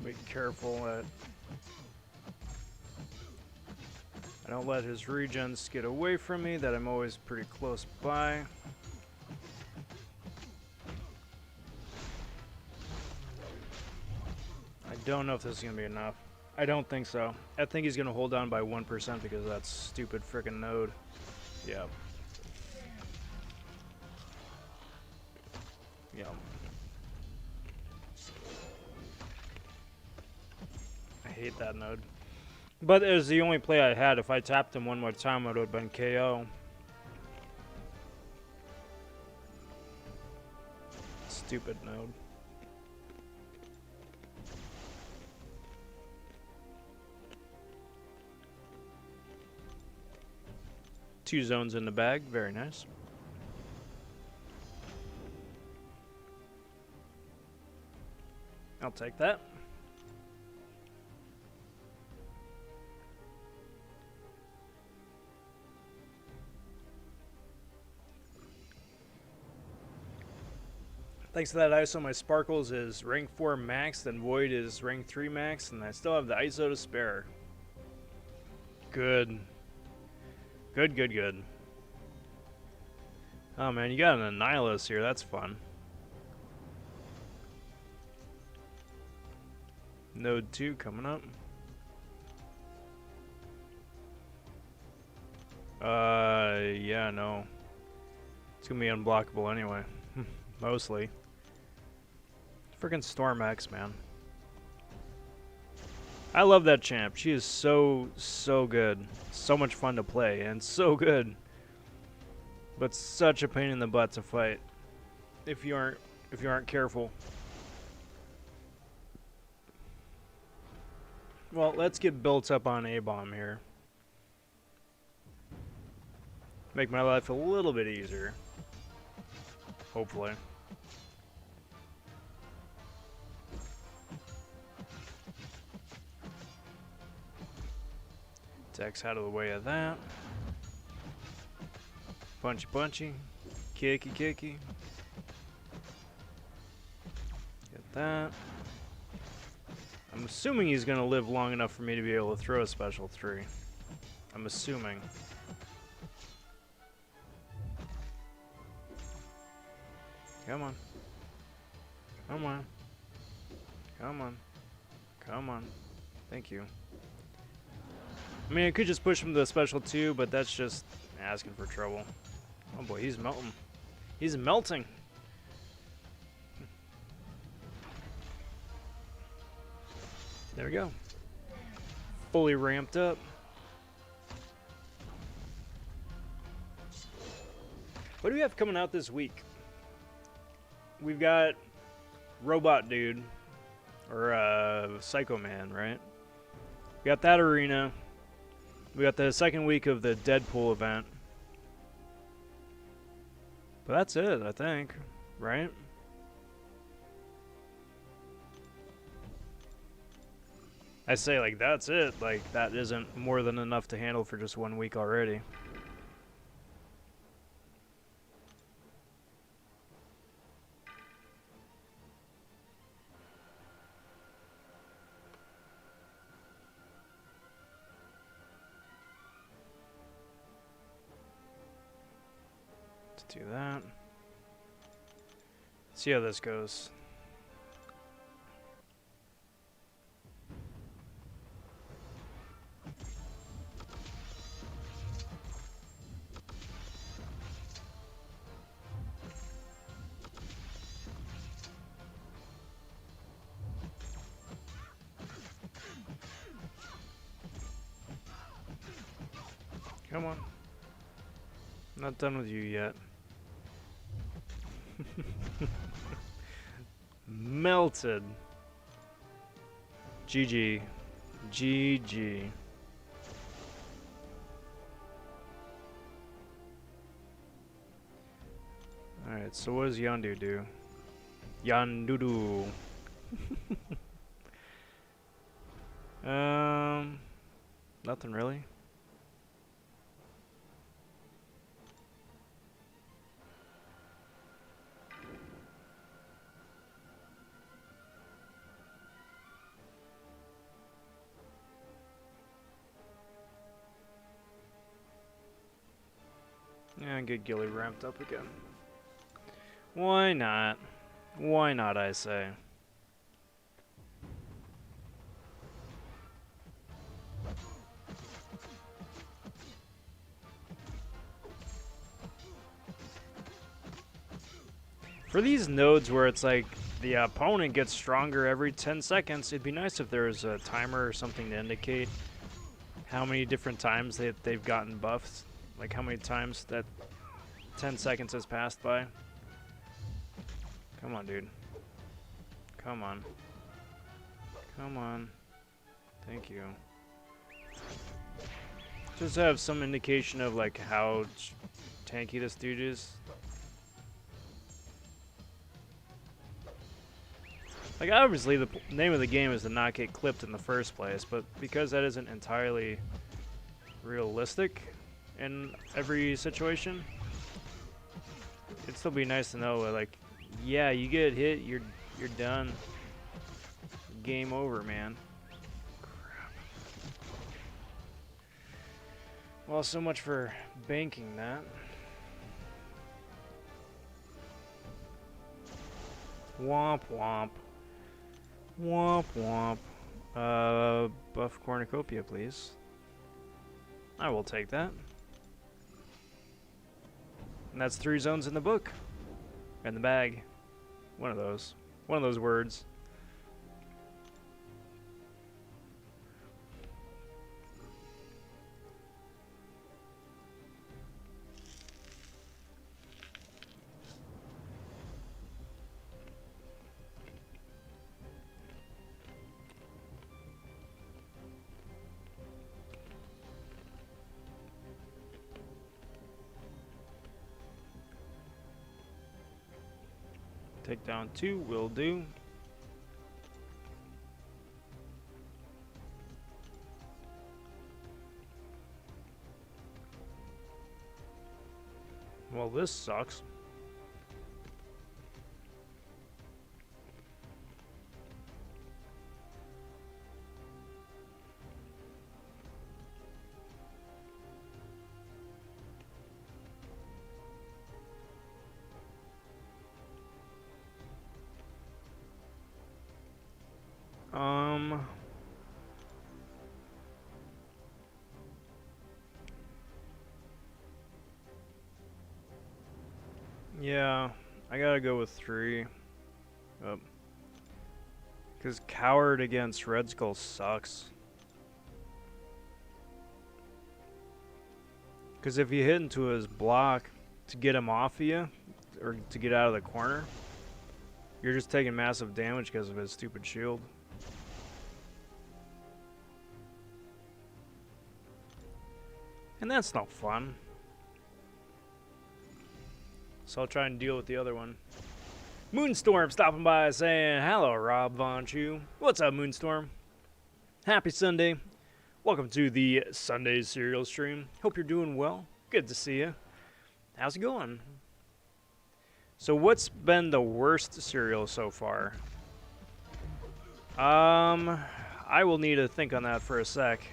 Be careful that I don't let his regens get away from me, that I'm always pretty close by. I don't know if this is going to be enough. I don't think so. I think he's going to hold on by 1% because of that stupid frickin' node. Yep. Yep. I hate that node. But it was the only play I had. If I tapped him one more time, it would have been KO. Stupid node. Two zones in the bag. Very nice. I'll take that. Thanks to that ISO, my Sparkles is rank 4 max, then Void is rank 3 max, and I still have the ISO to spare. Good. Good, good, good. Oh man, you got an Annihilus here, that's fun. Node 2 coming up. Yeah, no. It's gonna be unblockable anyway. Mostly. Freaking Storm X, man. I love that champ. She is so good. So much fun to play, and so good. But such a pain in the butt to fight if you aren't careful. Well, let's get built up on A-bomb here. Make my life a little bit easier. Hopefully. Dex out of the way of that. Punchy punchy. Kicky kicky. Get that. I'm assuming he's going to live long enough for me to be able to throw a special 3. I'm assuming. Come on. Come on. Come on. Come on. Thank you. I mean, I could just push him to the special 2, but that's just asking for trouble. Oh boy, he's melting. He's melting. There we go. Fully ramped up. What do we have coming out this week? We've got Robot Dude, or Psycho Man, right? We got that arena. We got the second week of the Deadpool event. But that's it, I think, right? I say, like, that's it. Like, that isn't more than enough to handle for just 1 week already. Let's do that. See how this goes. Come on. I'm not done with you yet. Melted. GG. GG. Alright, so what does Yandu do? Yandudu. Nothing really. And get Gilly ramped up again. Why not? Why not, I say. For these nodes where it's like the opponent gets stronger every 10 seconds, it'd be nice if there was a timer or something to indicate how many different times they've gotten buffed. Like how many times that 10 seconds has passed by. Come on, dude. Come on. Come on. Thank you. Just to have some indication of like how tanky this dude is. Like obviously the name of the game is to not get clipped in the first place, but because that isn't entirely realistic in every situation, it'd still be nice to know like, yeah, you get hit, you're done. Game over, man. Crap. Well, so much for banking that. Womp womp. Womp womp. Buff cornucopia, please. I will take that. And that's 3 zones in the book. In the bag. One of those. One of those words. Take down 2 will do. Well, this sucks. Yeah, I gotta go with 3. Oh. Because Coward against Red Skull sucks. Because if you hit into his block to get him off of you, or to get out of the corner, you're just taking massive damage because of his stupid shield. And that's no fun. So I'll try and deal with the other one. Moonstorm stopping by saying, hello, Rob vonShoe. What's up, Moonstorm? Happy Sunday. Welcome to the Sunday cereal stream. Hope you're doing well. Good to see you. How's it going? So what's been the worst cereal so far? I will need to think on that for a sec.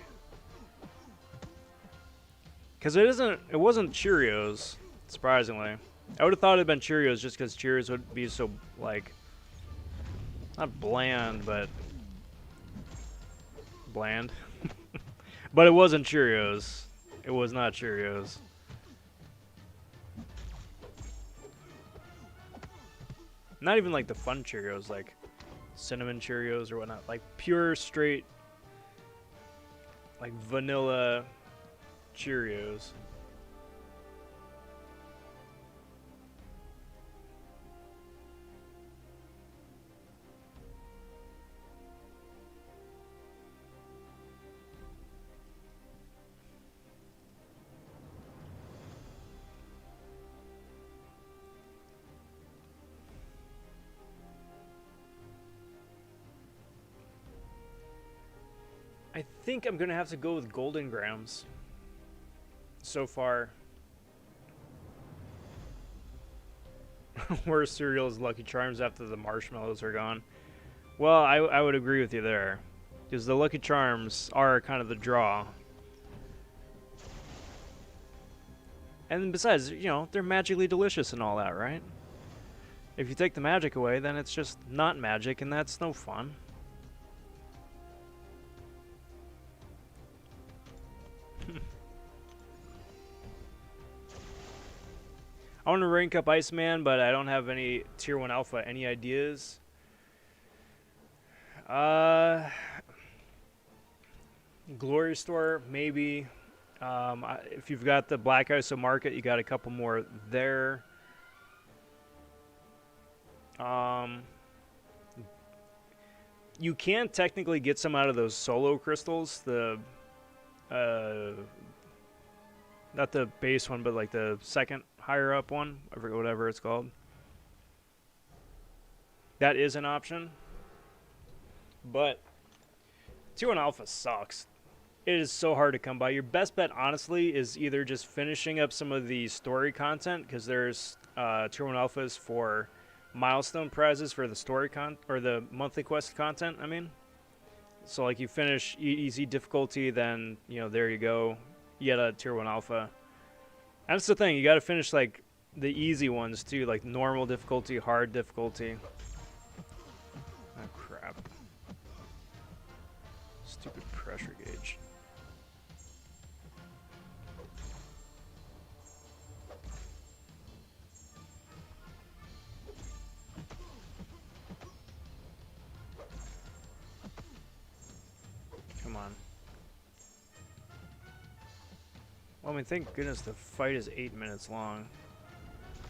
Because it wasn't Cheerios, surprisingly. I would have thought it had been Cheerios just because Cheerios would be so, like, not bland, but bland. But it wasn't Cheerios. It was not Cheerios. Not even like the fun Cheerios, like cinnamon Cheerios or whatnot. Like pure, straight, like vanilla Cheerios. I think I'm gonna have to go with Golden Grams. So far. Worst cereal is Lucky Charms after the marshmallows are gone. Well, I would agree with you there. Because the Lucky Charms are kind of the draw. And besides, you know, they're magically delicious and all that, right? If you take the magic away, then it's just not magic, and that's no fun. I want to rank up Iceman, but I don't have any Tier 1 Alpha. Any ideas? Glory Store, maybe. If you've got the Black ISO Market, you got a couple more there. You can technically get some out of those solo crystals. The not the base one, but like the second higher up one. I forget whatever it's called. That is an option. But Tier 1 Alpha sucks. It is so hard to come by. Your best bet, honestly, is either just finishing up some of the story content, because there's Tier 1 Alphas for milestone prizes for the story or the monthly quest content, I mean. So, like, you finish easy difficulty, then, you know, there you go. You get a Tier 1 Alpha. And that's the thing. You got to finish, like, the easy ones, too. Like, normal difficulty, hard difficulty. Oh, crap. Stupid pressure gauge. Come on. Well, I mean, thank goodness the fight is 8 minutes long.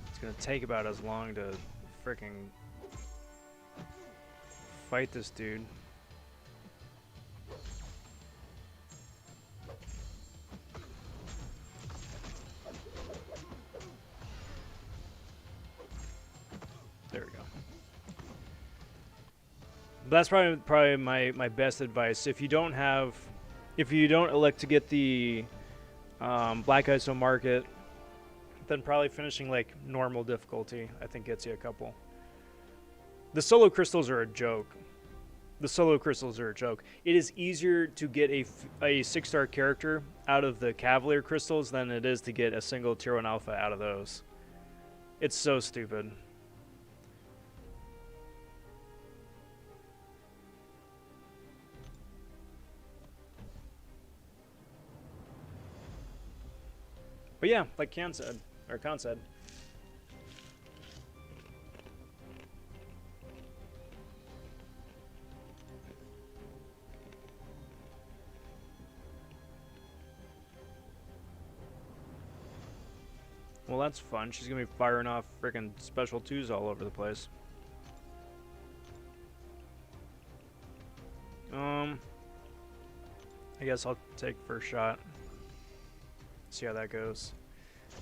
It's gonna take about as long to frickin' fight this dude. There we go. That's probably my best advice. If you don't elect to get the Black ISO Market, then probably finishing like normal difficulty, I think, gets you a couple. The solo crystals are a joke. The solo crystals are a joke. It is easier to get a 6-star character out of the Cavalier crystals than it is to get a single Tier 1 Alpha out of those. It's so stupid. But yeah, like Khan said. Well, that's fun. She's gonna be firing off freaking special 2s all over the place. I guess I'll take first shot. See how that goes.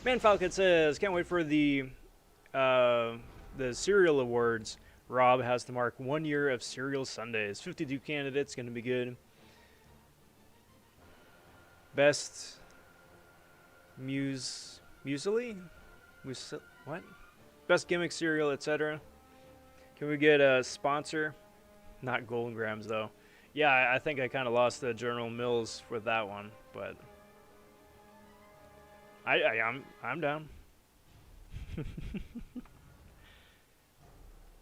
Man Falcon says, can't wait for the cereal awards. Rob has to mark 1 year of cereal Sundays. 52 candidates, gonna be good. Best muesli? What? Best gimmick cereal, etc. Can we get a sponsor? Not Golden Grams though. Yeah, I think I kind of lost the General Mills with that one, but I'm down.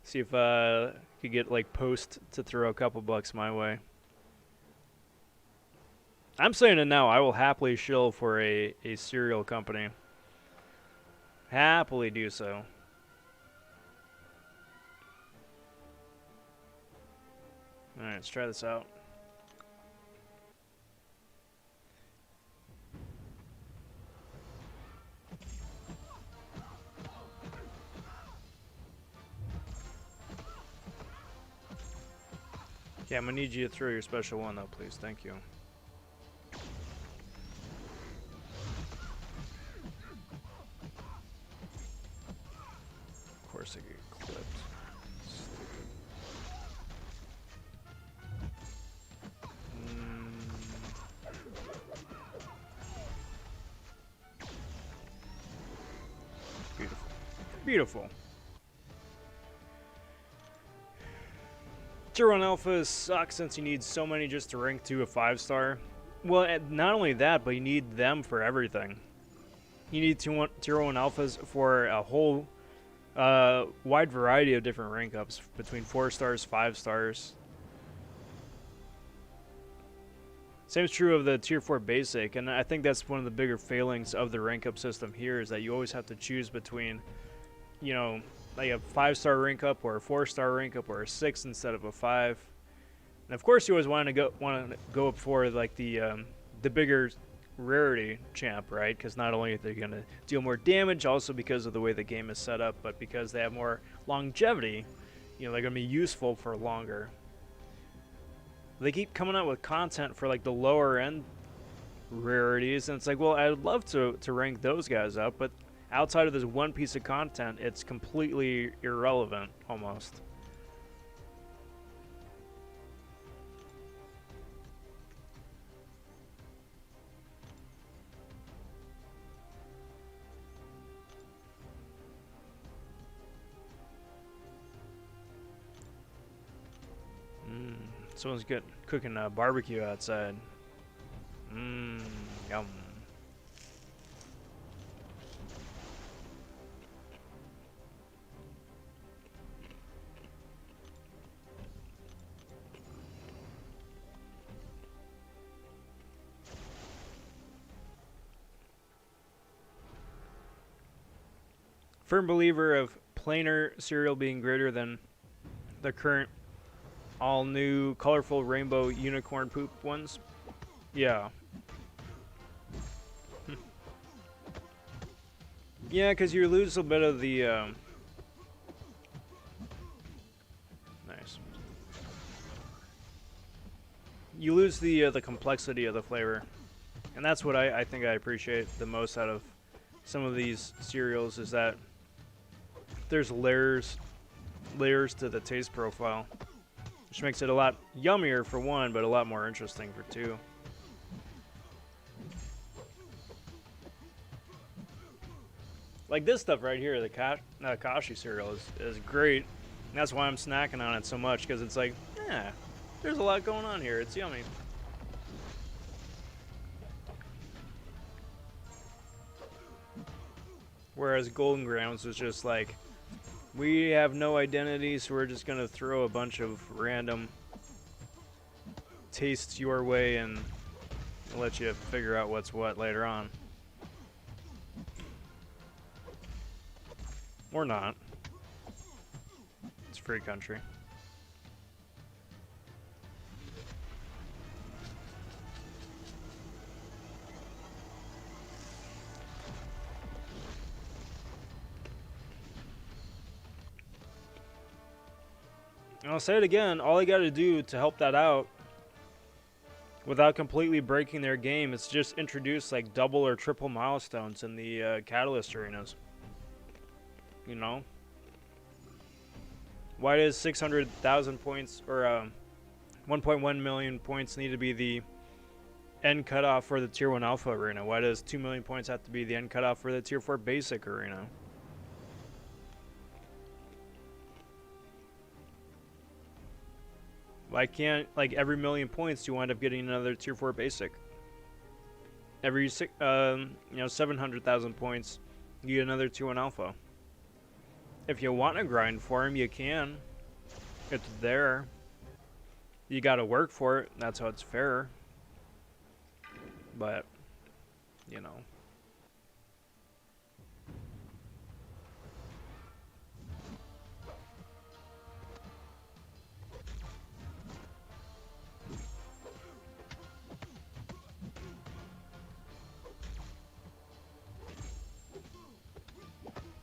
See if could get like Post to throw a couple bucks my way. I'm saying it now. I will happily shill for a cereal company. Happily do so. All right, let's try this out. Okay, I'm gonna need you to throw your special one though, please. Thank you. Of course I get clipped. Beautiful. Beautiful. Tier 1 Alphas suck since you need so many just to rank to a 5-star. Well, not only that, but you need them for everything. You need tier 1 alphas for a whole wide variety of different rank ups between 4 stars, 5 stars. Same is true of the tier 4 basic, and I think that's one of the bigger failings of the rank up system here is that you always have to choose between, you know, like a 5-star rank up or a 4-star rank up or a 6 instead of a 5. And of course, you always want to go up for like the bigger rarity champ, right? Because not only are they going to deal more damage, also because of the way the game is set up, but because they have more longevity, you know, they're going to be useful for longer. They keep coming out with content for like the lower end rarities, and it's like, well, I'd love to rank those guys up, but outside of this one piece of content, it's completely irrelevant almost. Someone's cooking barbecue outside. Yum. Firm believer of planar cereal being greater than the current all new colorful rainbow unicorn poop ones. Yeah. Yeah, because you lose a bit of the nice. You lose the complexity of the flavor, and that's what I think I appreciate the most out of some of these cereals is that there's layers to the taste profile, which makes it a lot yummier for one, but a lot more interesting for two. Like this stuff right here, the Kashi cereal is great. And that's why I'm snacking on it so much, because it's like, yeah, there's a lot going on here. It's yummy. Whereas Golden Grams was just like, we have no identity, so we're just going to throw a bunch of random tastes your way and let you figure out what's what later on. Or not. It's a free country. And I'll say it again, all you got to do to help that out without completely breaking their game is just introduce like double or triple milestones in the Catalyst arenas. You know? Why does 600,000 points or 1.1 million points need to be the end cutoff for the Tier 1 Alpha arena? Why does 2 million points have to be the end cutoff for the Tier 4 Basic arena? Why can't, like, every million points you wind up getting another Tier 4 Basic? Every 700,000 points, you get another Tier 1 Alpha. If you want to grind for him, you can. It's there. You gotta work for it. That's how it's fair. But, you know.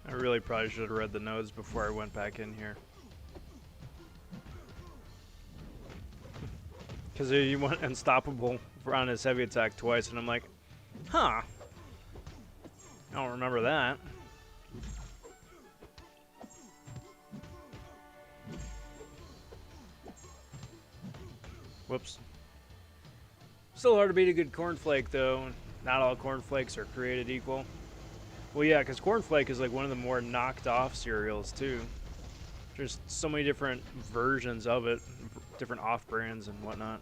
I really probably should have read the notes before I went back in here. Because you went unstoppable on his heavy attack twice, and I'm like, huh. I don't remember that. Whoops. Still hard to beat a good cornflake, though. Not all cornflakes are created equal. Well, yeah, because cornflake is like one of the more knocked off cereals, too. There's so many different versions of it, different off-brands and whatnot.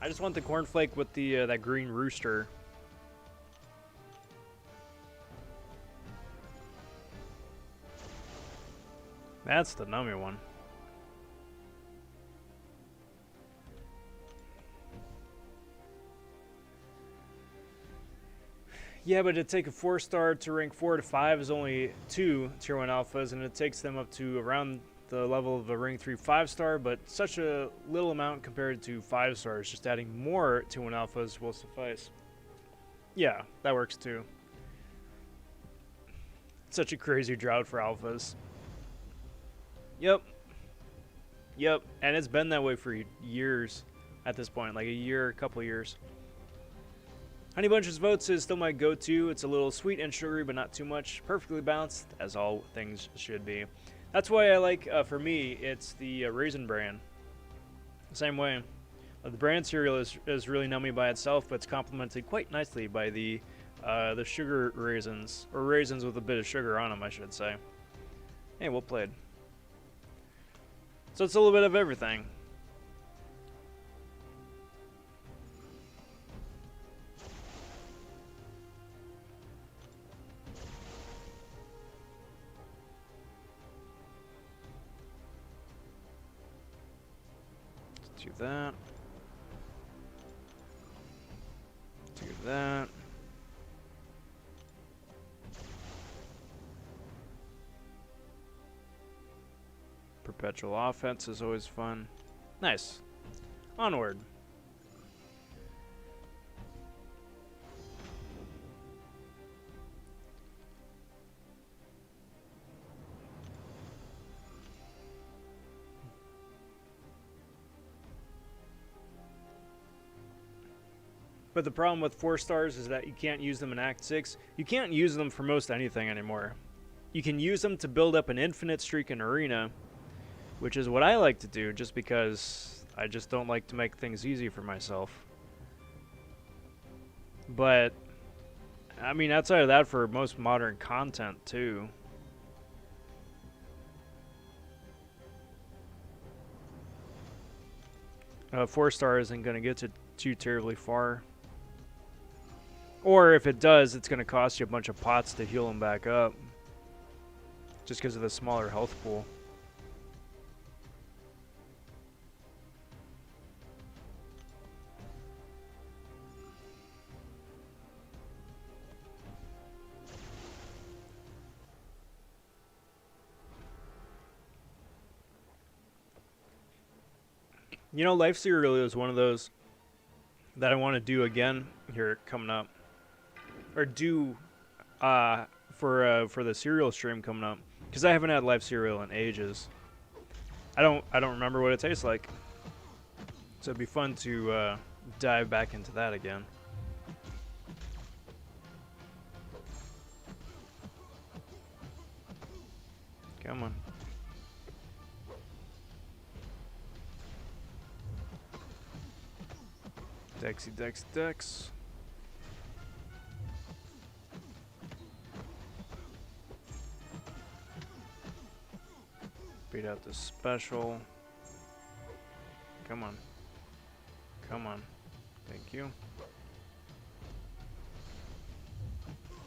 I just want the cornflake with the that green rooster. That's the nummy one. Yeah, but to take a 4-star to rank 4 to 5 is only 2 tier 1 alphas, and it takes them up to around the level of a rank 3 5-star, but such a little amount compared to 5 stars. Just adding more tier 1 alphas will suffice. Yeah, that works too. Such a crazy drought for alphas. Yep. Yep, and it's been that way for years at this point, like a couple years. Honey Bunch's Votes is still my go-to. It's a little sweet and sugary, but not too much. Perfectly balanced, as all things should be. That's why I like, for me, it's the Raisin Bran. Same way. The bran cereal is really nummy by itself, but it's complemented quite nicely by the sugar raisins, or raisins with a bit of sugar on them, I should say. Hey, well played. So it's a little bit of everything. Let's do that. Do that. Perpetual offense is always fun. Nice. Onward. But the problem with 4 stars is that you can't use them in Act 6. You can't use them for most anything anymore. You can use them to build up an infinite streak in Arena, which is what I like to do just because I just don't like to make things easy for myself. But, I mean, outside of that, for most modern content, too. A 4-star isn't going to get to too terribly far. Or if it does, it's going to cost you a bunch of pots to heal them back up. Just because of the smaller health pool. You know, Life Cereal is one of those that I want to do again here coming up. Or do for the cereal stream coming up. Because I haven't had Life Cereal in ages. I don't remember what it tastes like. So it'd be fun to dive back into that again. Come on. Dexy, Dex, Dex. Beat out the special. Come on. Come on. Thank you.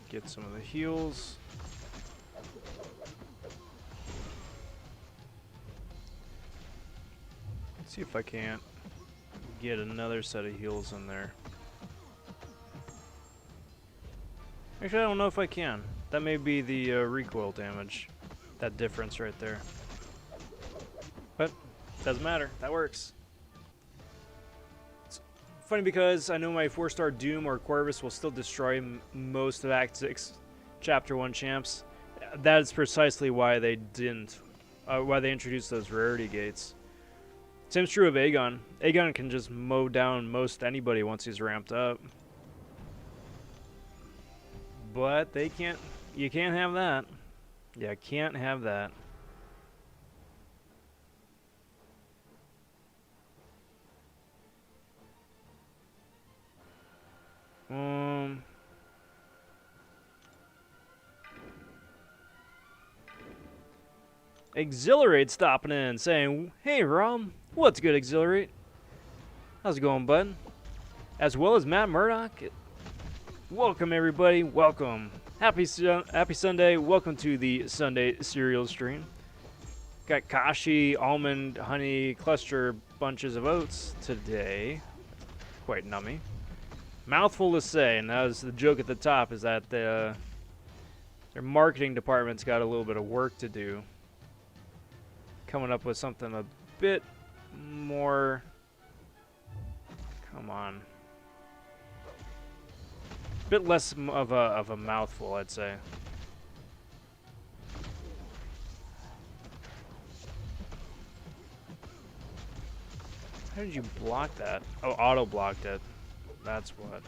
Get some of the heals. Let's see if I can't get another set of heals in there. Actually, I don't know if I can. That may be the recoil damage. That difference right there. But doesn't matter. That works. It's funny because I know my 4-star Doom or Corvus will still destroy most of Act 6 Chapter 1 champs. That is precisely why they didn't. Why they introduced those rarity gates. Same's true of Aegon. Aegon can just mow down most anybody once he's ramped up. But they can't. You can't have that. You can't have that. Exhilarate stopping in saying, "Hey Rom, what's good, Exhilarate?" How's it going, bud? As well as Matt Murdoch. Welcome, everybody. Welcome. Happy Sunday. Welcome to the Sunday cereal stream. Got Kashi, almond, honey, cluster bunches of oats today. Quite nummy. Mouthful to say, and that was the joke at the top, is that their marketing department's got a little bit of work to do. Coming up with something a bit more... Come on. A bit less of a mouthful, I'd say. How did you block that? Oh, auto blocked it. That's what.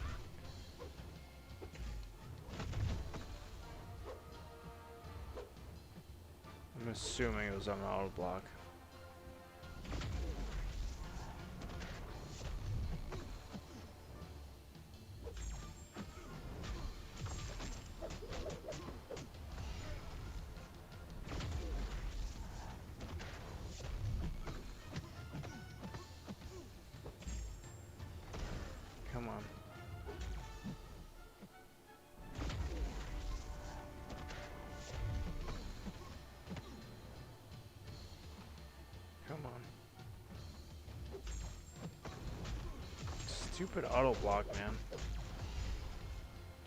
I'm assuming it was on auto block. Come on. Come on. Stupid auto block, man.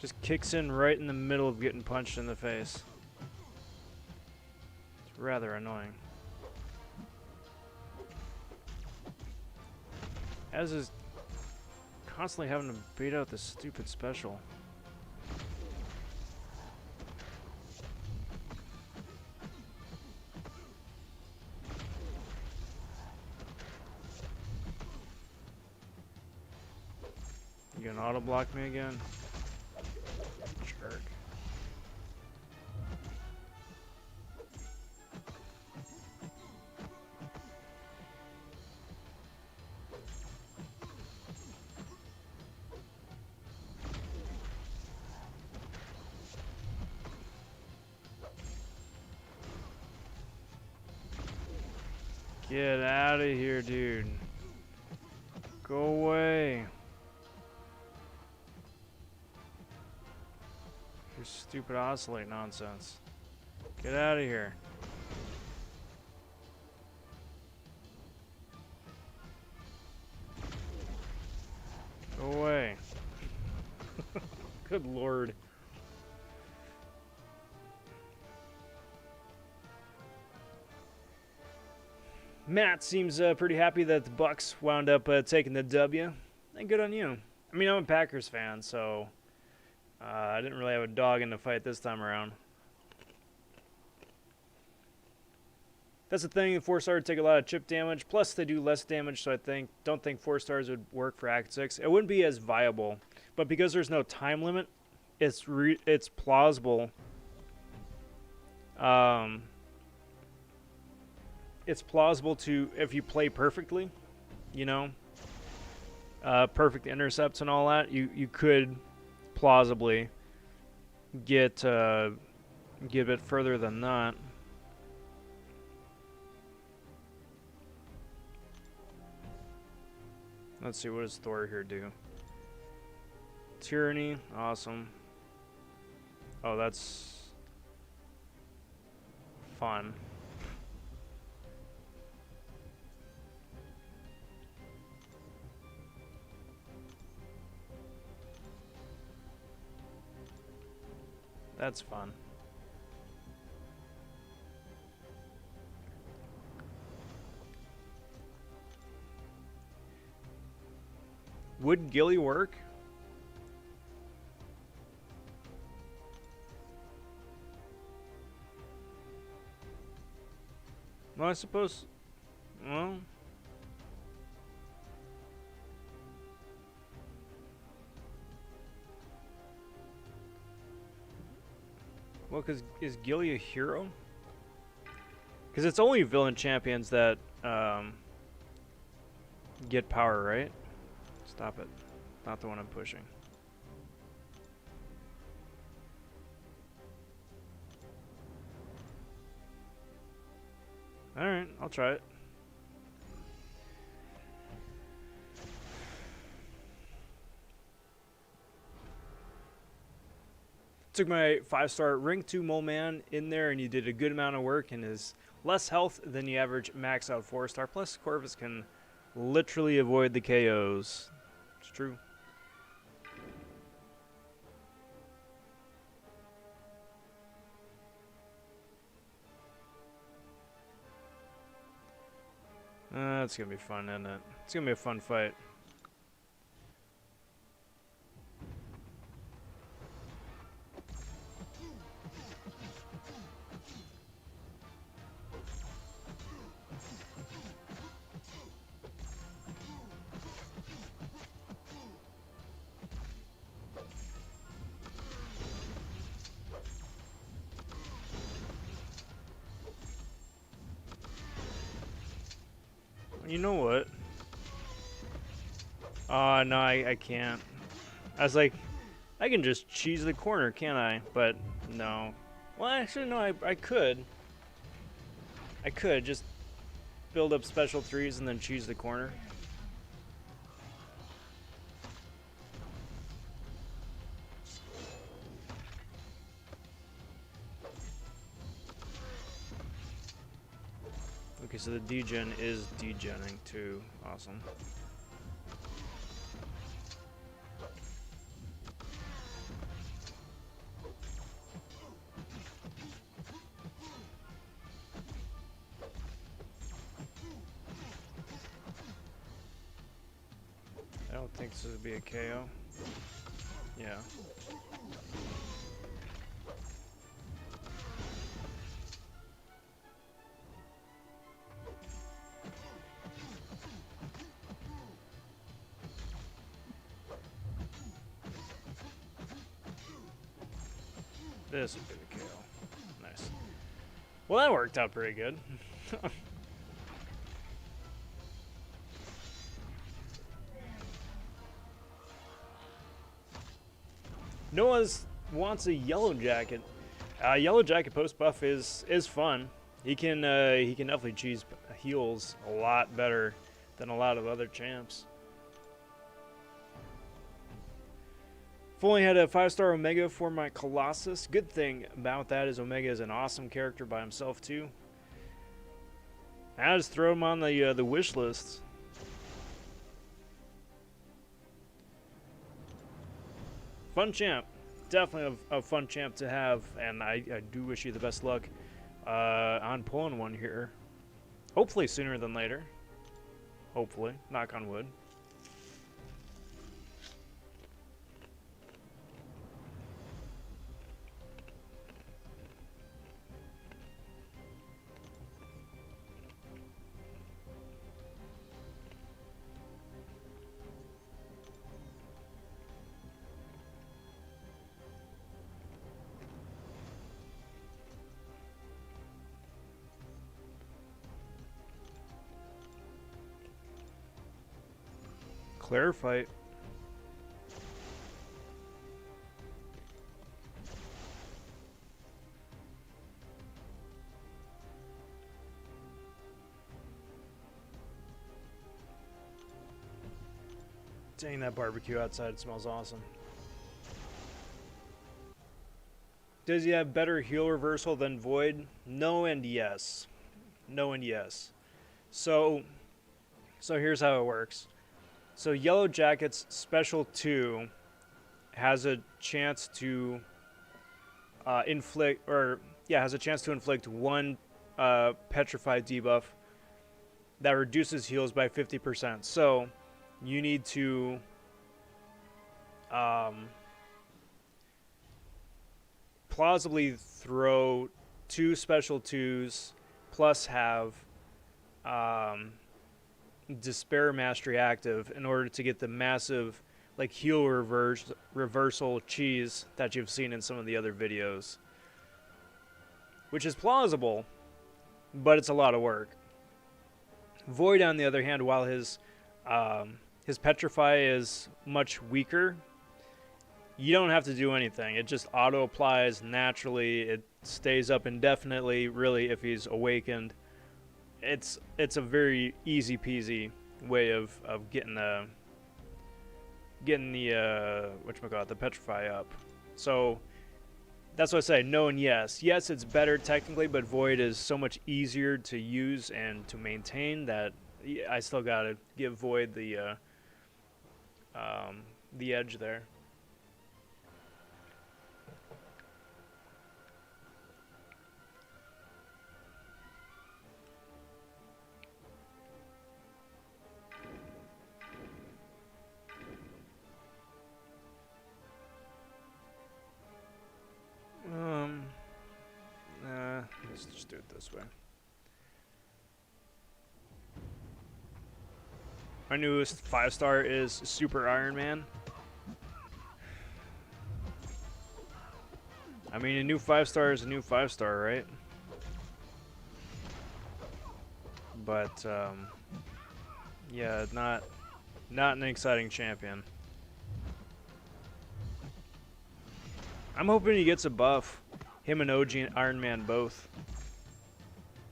Just kicks in right in the middle of getting punched in the face. It's rather annoying. As is constantly having to beat out this stupid special. You gonna auto block me again? Jerk. Get out of here, dude. Go away. Your stupid oscillate nonsense. Get out of here. Go away. Good lord. Matt seems pretty happy that the Bucks wound up taking the W. And good on you. I mean, I'm a Packers fan, so I didn't really have a dog in the fight this time around. That's the thing, the 4-star take a lot of chip damage, plus they do less damage, so don't think 4-stars would work for Act 6. It wouldn't be as viable, but because there's no time limit, it's plausible. It's plausible to, if you play perfectly, you know, perfect intercepts and all that, you could plausibly get a bit further than that. Let's see, what does Thor here do? Tyranny, awesome. Oh, that's fun. That's fun. Would Gilly work? Well, I suppose... Well... Well, because is Gilly a hero? Because it's only villain champions that get power, right? Stop it. Not the one I'm pushing. Alright, I'll try it. Took my 5-star rank 2 mole man in there, and he did a good amount of work and is less health than the average max out 4-star. Plus, Corvus can literally avoid the KOs. It's true. It's gonna be fun, isn't it? It's gonna be a fun fight. You know what? Oh, no, I can't. I was like, I can just cheese the corner, can't I? But, no. Well, actually, no, I could. I could just build up special 3s and then cheese the corner. Okay, so the degen is degenning too. Awesome. I don't think this would be a KO. Yeah. This would be the KO. Nice. Well, that worked out pretty good. Noah wants a yellow jacket. Yellow jacket post buff is fun. He can definitely cheese heals a lot better than a lot of other champs. Fully had a 5-star Omega for my Colossus. Good thing about that is Omega is an awesome character by himself too. I just throw him on the wish list. Fun champ. Definitely a fun champ to have, and I do wish you the best luck on pulling one here. Hopefully sooner than later. Hopefully. Knock on wood. Clear fight. Dang, that barbecue outside smells awesome. Does he have better heal reversal than Void? No and yes. No and yes. So here's how it works. So Yellow Jacket's Special 2 has a chance to inflict one Petrified debuff that reduces heals by 50%. So you need to plausibly throw 2 Special 2s plus have Despair Mastery active in order to get the massive like heal reversal cheese that you've seen in some of the other videos, which is plausible, but it's a lot of work. Void, on the other hand, while his Petrify is much weaker, you don't have to do anything. It just auto applies naturally. It stays up indefinitely. Really, if he's awakened, it's a very easy peasy way of getting the whatchamacallit, the Petrify up. So That's what I say, no and yes. Yes, it's better technically, but Void is so much easier to use and to maintain that I still gotta give Void the edge there. Let's just do it this way. My newest 5-star is Super Iron Man. I mean, a new 5-star is a new 5-star, right? But yeah, not an exciting champion. I'm hoping he gets a buff. Him and OG and Iron Man both.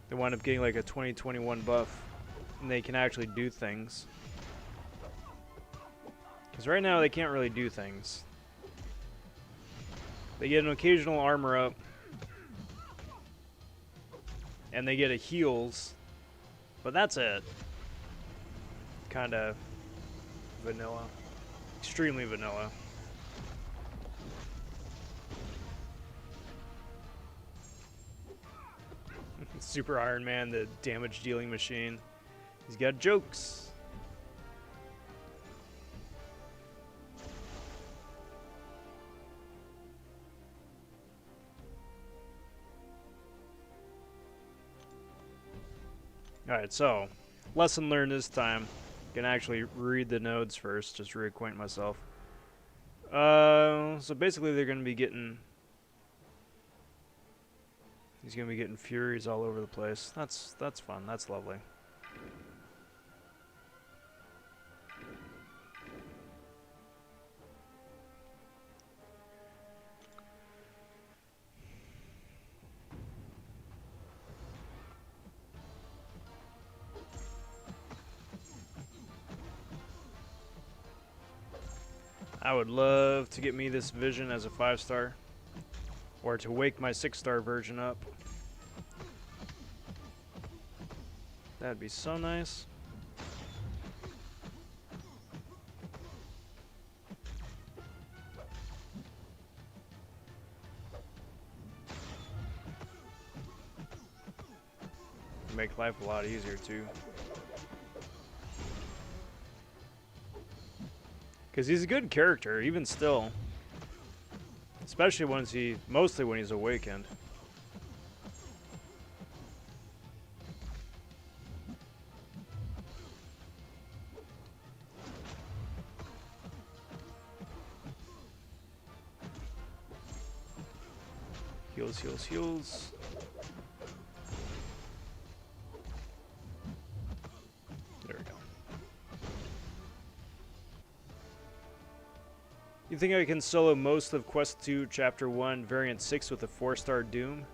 They wind up getting like a 2021 buff, and they can actually do things. Because right now they can't really do things. They get an occasional armor up, and they get a heals, but that's it. Kind of vanilla. Extremely vanilla. Super Iron Man, the damage dealing machine. He's got jokes. Alright, so lesson learned this time. Can actually read the nodes first, just reacquaint myself. So basically they're gonna be getting he's gonna be getting furies all over the place. That's fun. That's lovely. I would love to get me this vision as a 5-star, or to wake my 6-star version up. That'd be so nice. Make life a lot easier too. Because he's a good character, even still. Especially mostly when he's awakened. Heals, heals, heals. There we go. You think I can solo most of Quest 2 Chapter 1 Variant 6 with a 4-star Doom?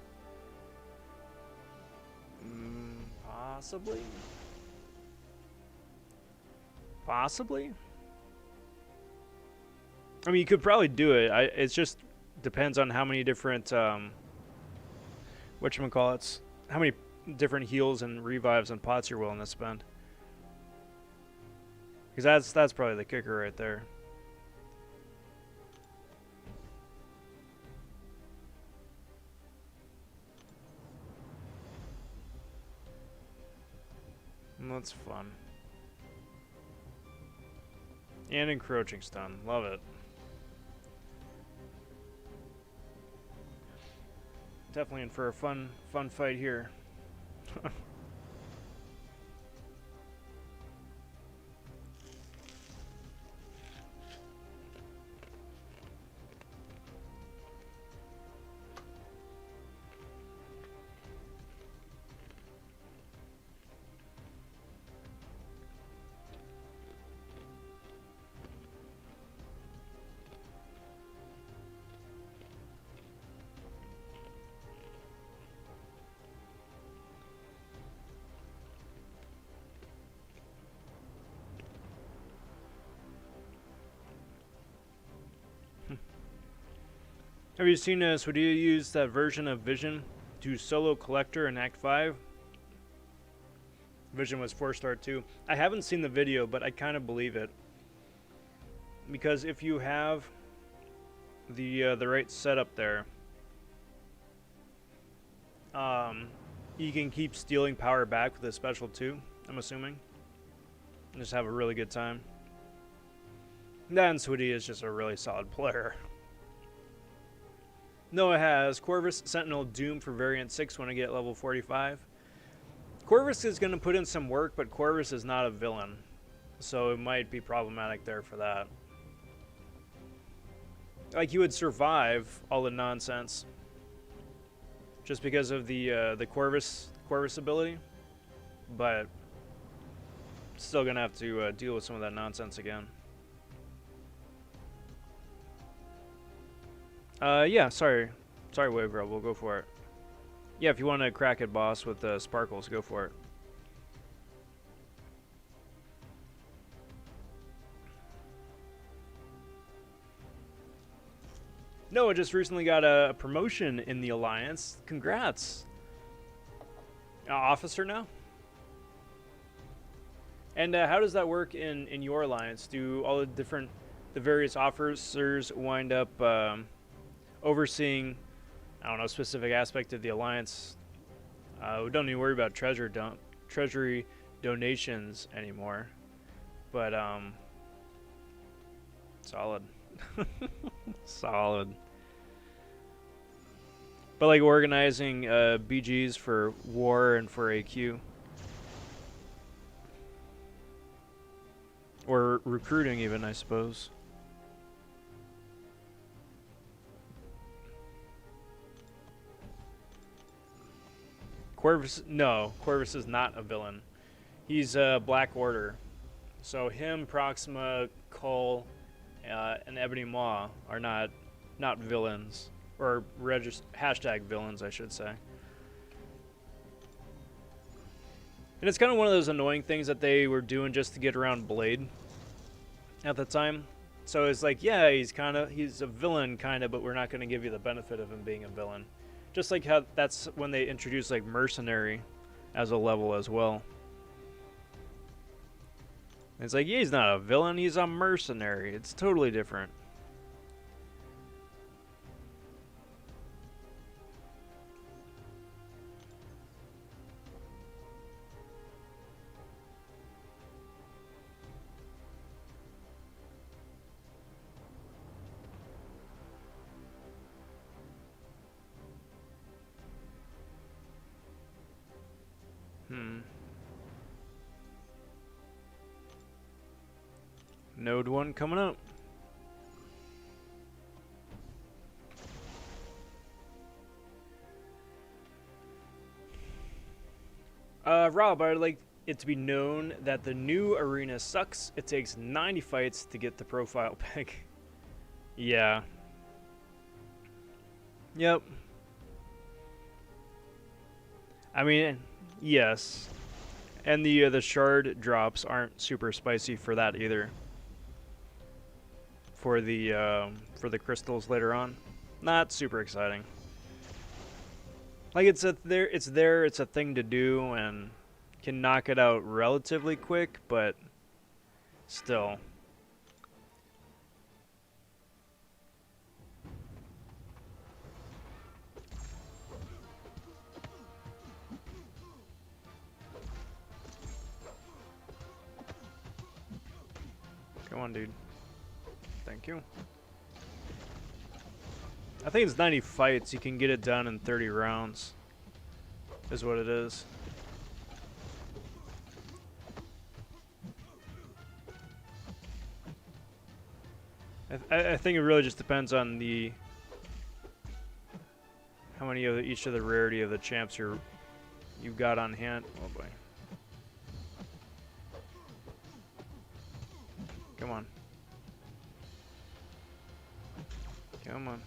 Possibly. Possibly? I mean, you could probably do it. It just depends on how many different, whatchamacallits, how many different heals and revives and pots you're willing to spend. Because that's probably the kicker right there. That's fun. And encroaching stun. Love it. Definitely in for a fun fight here. Have you seen Swadia use that version of Vision to solo Collector in Act 5? Vision was 4-star too. I haven't seen the video, but I kind of believe it. Because if you have the right setup there, you can keep stealing power back with a special too, I'm assuming. And just have a really good time. Then Swadia is just a really solid player. Noah has Corvus, Sentinel, Doom for variant 6 when I get level 45. Corvus is going to put in some work, but Corvus is not a villain. So it might be problematic there for that. Like, he would survive all the nonsense. Just because of the Corvus ability. But still going to have to deal with some of that nonsense again. Yeah, sorry, Wave Girl, we'll go for it. Yeah, if you want to crack it, boss, with Sparkles, go for it. Noah just recently got a promotion in the Alliance. Congrats. Officer now? And how does that work in your Alliance? Do all the various officers wind up overseeing, I don't know, a specific aspect of the Alliance? We don't need to worry about treasury donations anymore. But, solid. Solid. But like organizing BGs for war and for AQ. Or recruiting even, I suppose. Corvus, no, Corvus is not a villain. He's a Black Order. So him, Proxima, Cull, and Ebony Maw are not villains. Or hashtag villains, I should say. And it's kind of one of those annoying things that they were doing just to get around Blade at the time. So it's like, yeah, he's a villain, kind of, but we're not going to give you the benefit of him being a villain. Just like how that's when they introduced like Mercenary as a level as well. It's like, yeah, he's not a villain, he's a mercenary. It's totally different. Node 1 coming up. Rob, I'd like it to be known that the new arena sucks. It takes 90 fights to get the profile pick. Yeah. Yep. I mean, yes. And the shard drops aren't super spicy for that either. For the crystals later on, not super exciting. Like it's a thing to do and can knock it out relatively quick, but still. Come on, dude. Thank you. I think it's 90 fights. You can get it done in 30 rounds. Is what it is. I think it really just depends on how many of each of the rarity of the champs you've got on hand. Oh boy. Come on. Come on.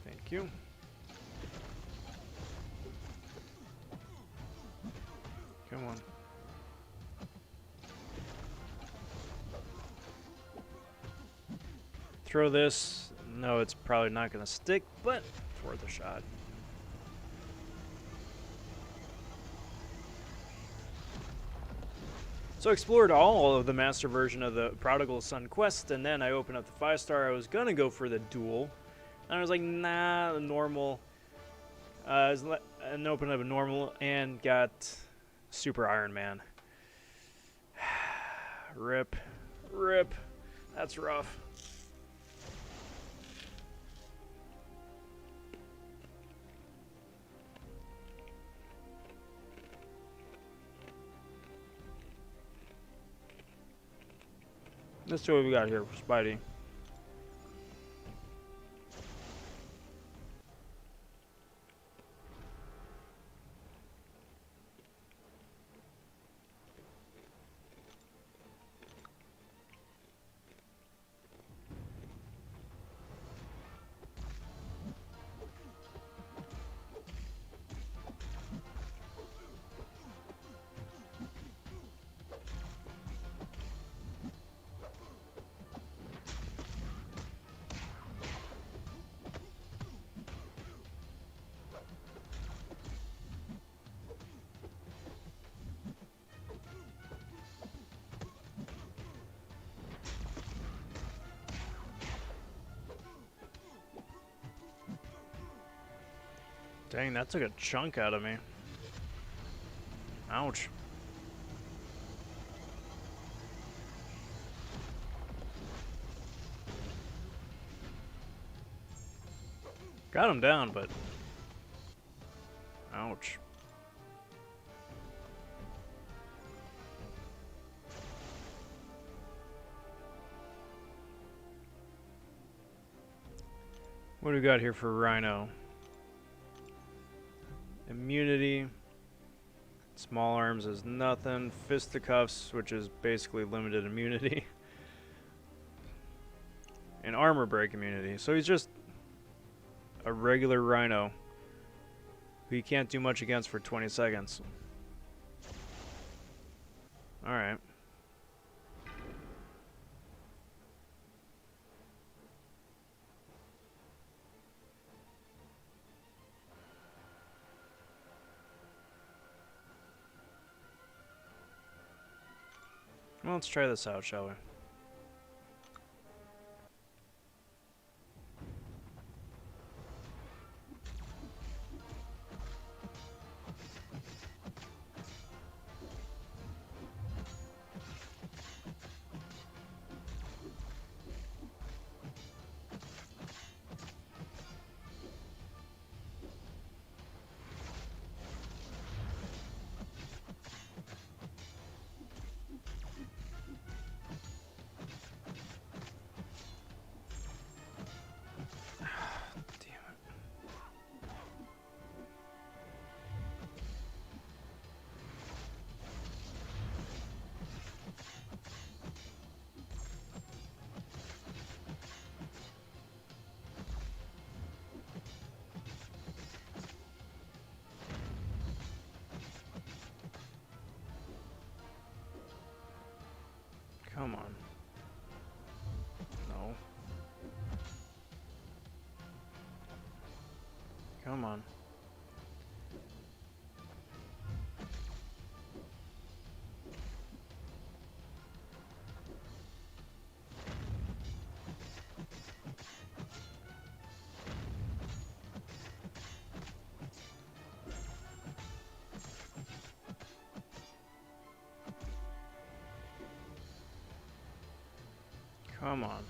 Thank you. Come on. Throw this. No, it's probably not going to stick, but it's worth a shot. So I explored all of the master version of the Prodigal Son quest, and then I opened up the 5-star. I was going to go for the duel, and I was like, nah, the normal. And opened up a normal and got Super Iron Man. Rip. Rip. That's rough. Let's see what we got here for Spidey. Dang, that took a chunk out of me. Ouch. Got him down, but... ouch. What do we got here for Rhino? Immunity. Small arms is nothing. Fisticuffs, which is basically limited immunity. And armor break immunity. So he's just a regular Rhino who you can't do much against for 20 seconds. Alright. Well, let's try this out, shall we? Come on. No. Come on. Come on.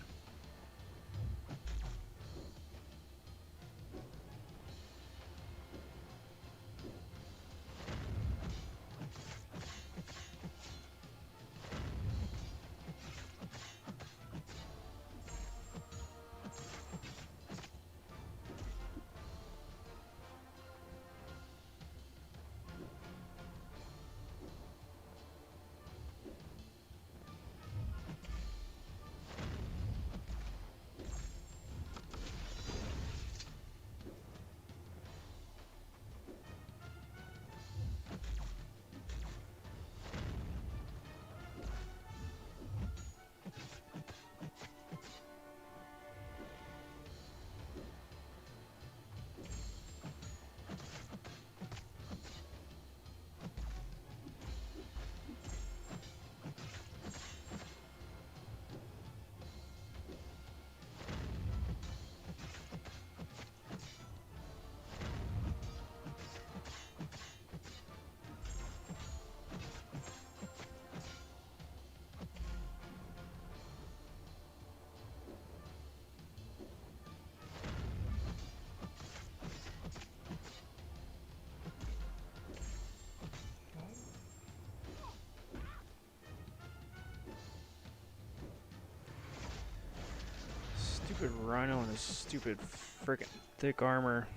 Stupid Rhino and his stupid frickin' thick armor.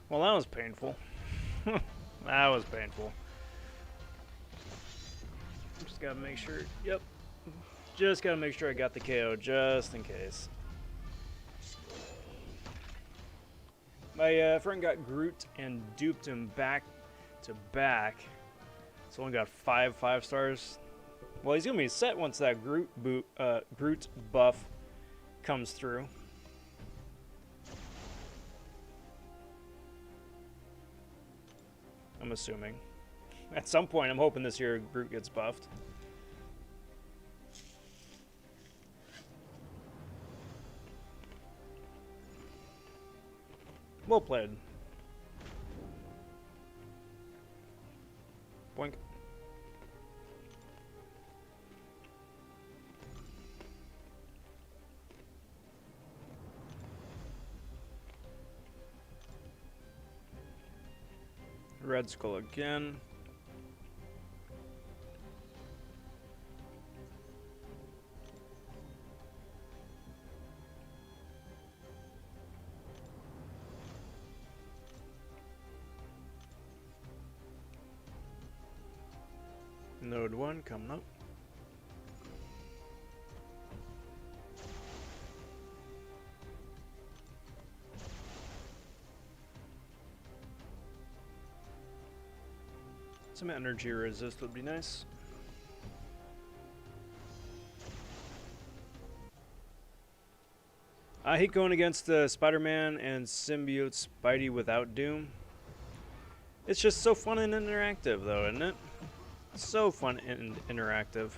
Well, that was painful. That was painful. Just gotta make sure. Yep. Just gotta make sure I got the KO just in case. My friend got Groot and duped him back to back. So only got 5 stars. Well, he's gonna be set once that Groot buff comes through. I'm assuming. At some point, I'm hoping this year Groot gets buffed. Well played. Boink. Red Skull again. Node 1 coming up. Some energy resist would be nice. I hate going against Spider-Man and Symbiote Spidey without Doom. It's just so fun and interactive though, isn't it? So fun and interactive.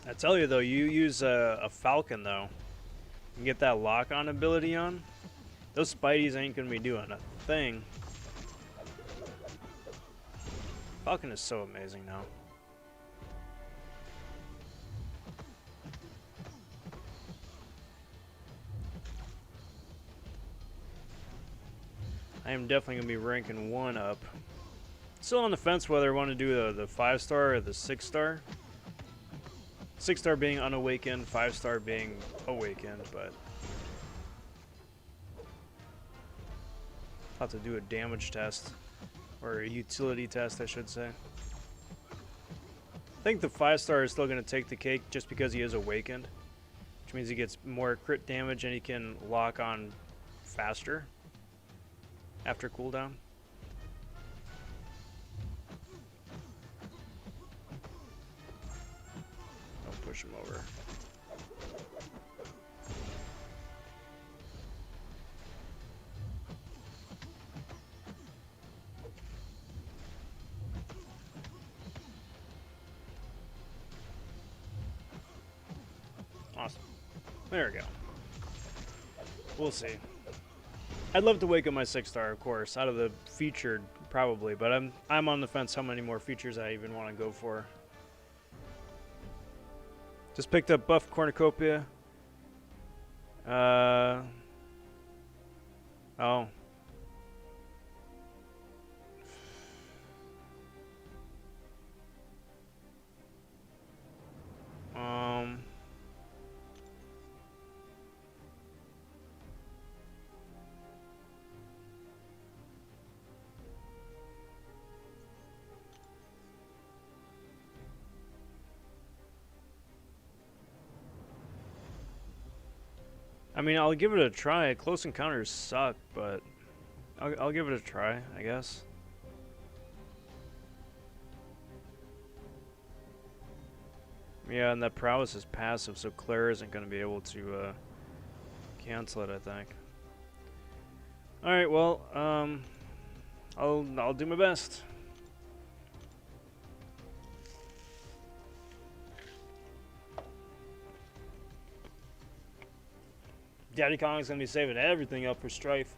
I tell you though, you use a Falcon though, and get that lock-on ability on, those Spideys ain't gonna be doing a thing. Falcon is so amazing now. I am definitely gonna be ranking 1 up. Still on the fence whether I want to do the 5-star or the 6-star. 6-star being unawakened, 5-star being awakened, but I'll have to do a damage test, or a utility test I should say. I think the 5-star is still going to take the cake just because he is awakened, which means he gets more crit damage and he can lock on faster after cooldown. Push him over. Awesome. There we go. We'll see. I'd love to wake up my 6-star, of course, out of the featured probably, but I'm on the fence how many more features I even want to go for. Just picked up Buff Cornucopia. Oh. I mean, I'll give it a try. Close encounters suck, but I'll give it a try, I guess. Yeah, and that prowess is passive, so Claire isn't going to be able to cancel it, I think. All right, well, I'll do my best. Daddy Kong's gonna be saving everything up for Strife.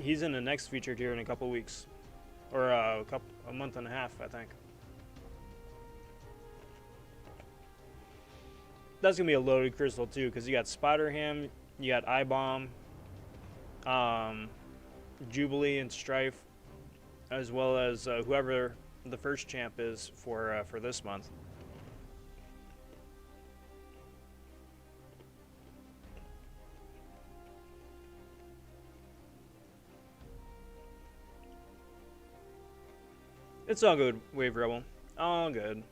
He's in the next featured here in a couple weeks, or a month and a half, I think. That's gonna be a loaded crystal too, because you got Spider-Ham, you got I-Bomb, Jubilee and Strife, as well as whoever the first champ is for this month. It's all good, Wave Rebel. All good.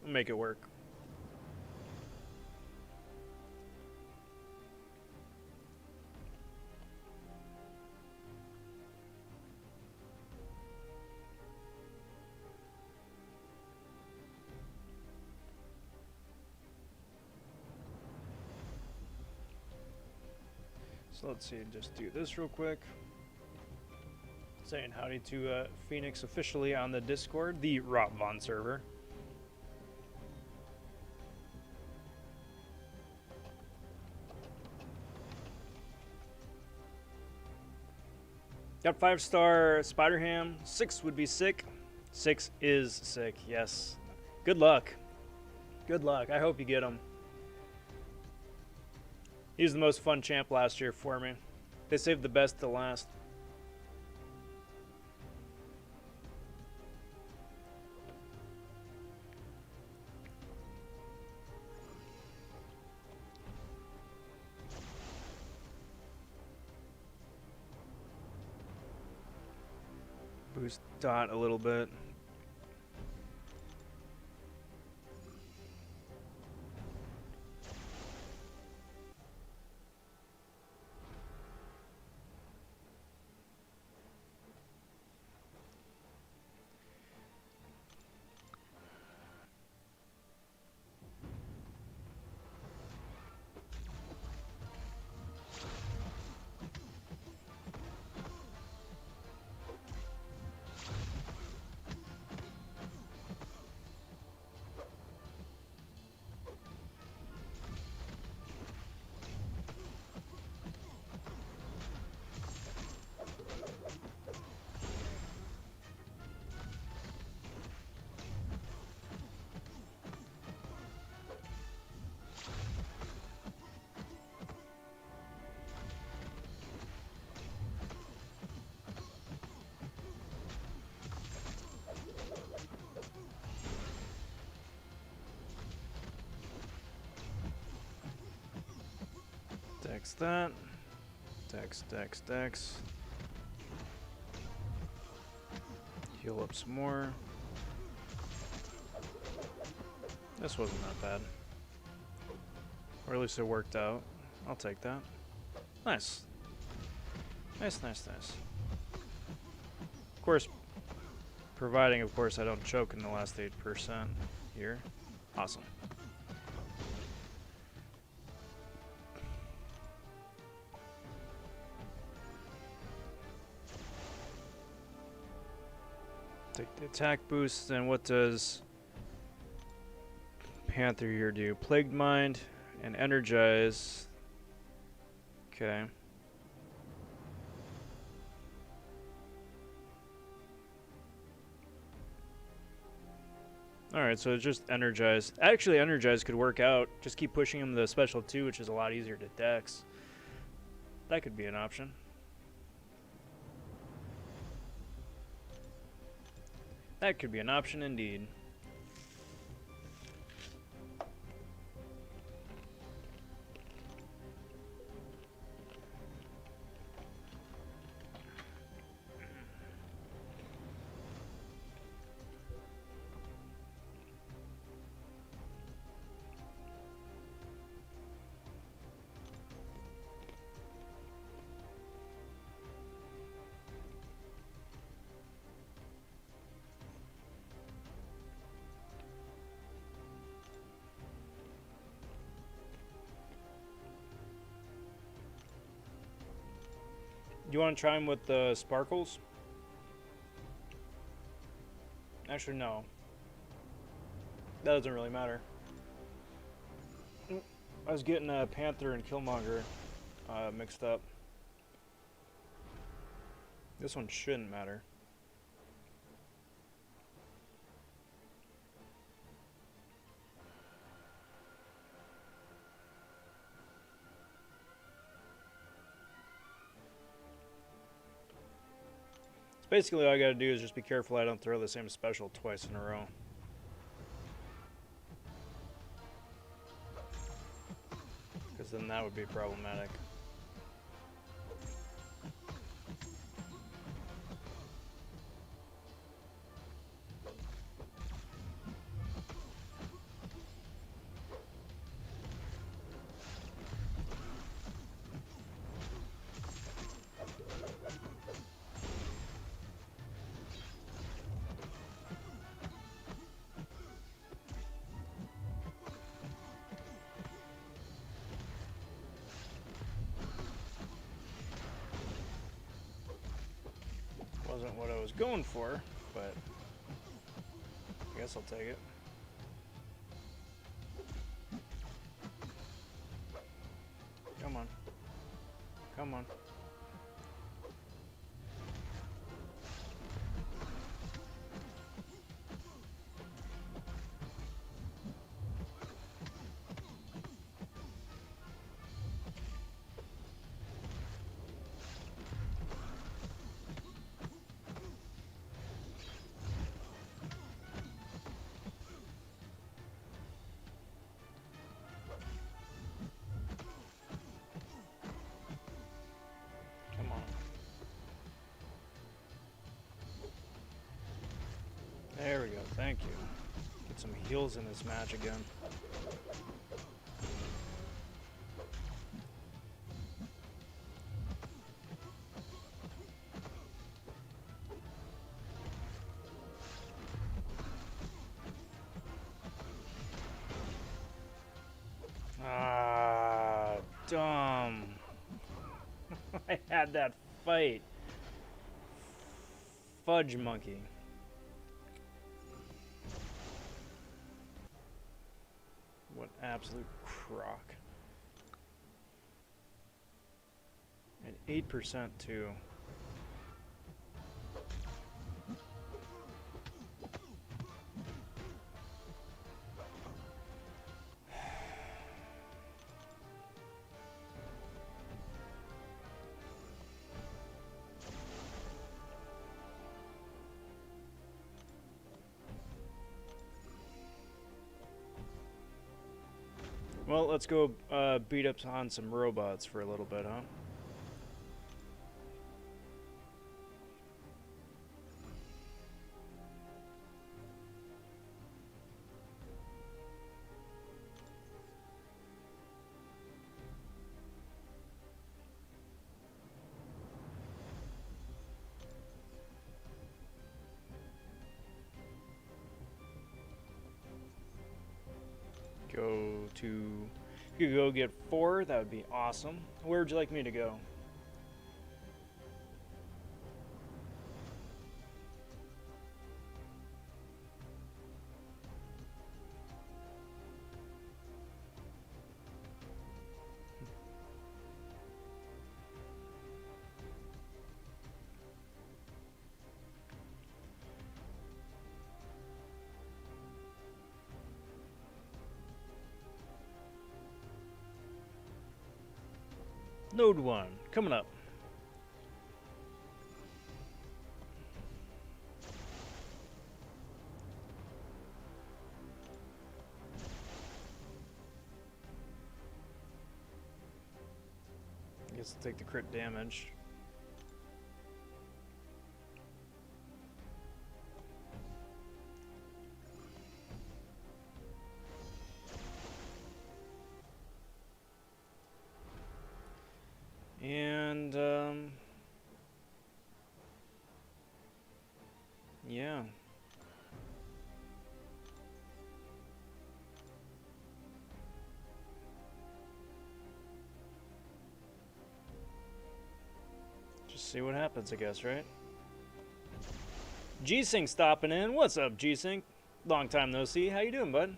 We'll make it work. So let's see, just do this real quick. Saying howdy to Phoenix officially on the Discord, the Rob Von server. Got 5-star Spider-Ham. 6 would be sick. 6 is sick, yes. Good luck. Good luck. I hope you get him. He was the most fun champ last year for me. They saved the best to last. Boost dot a little bit. Dex that. Dex. Heal up some more. This wasn't that bad. Or at least it worked out. I'll take that. Nice. Nice. Of course, providing, of course, I don't choke in the last 8% here. Awesome. Take the attack boost, and what does Panther here do? Plagued Mind and Energize. Okay. Alright, so it's just Energize. Actually, Energize could work out. Just keep pushing him the special 2, which is a lot easier to dex. That could be an option. That could be an option indeed. Do you want to try him with the sparkles? Actually, no. That doesn't really matter. I was getting Panther and Killmonger mixed up. This one shouldn't matter. So basically all I gotta do is just be careful I don't throw the same special twice in a row. Because then that would be problematic. Wasn't what I was going for, but I guess I'll take it. Come on. Come on. There we go, thank you. Get some heals in this match again. Ah, dumb. I had that fight. Fudge monkey. What absolute crock. And 8% too. Well, let's go beat up on some robots for a little bit, huh? If you could go get 4, that would be awesome. Where would you like me to go? Node 1, coming up. I guess I'll take the crit damage. And, yeah. Just see what happens, I guess, right? G-Sync stopping in. What's up, G-Sync? Long time no see. How you doing, bud?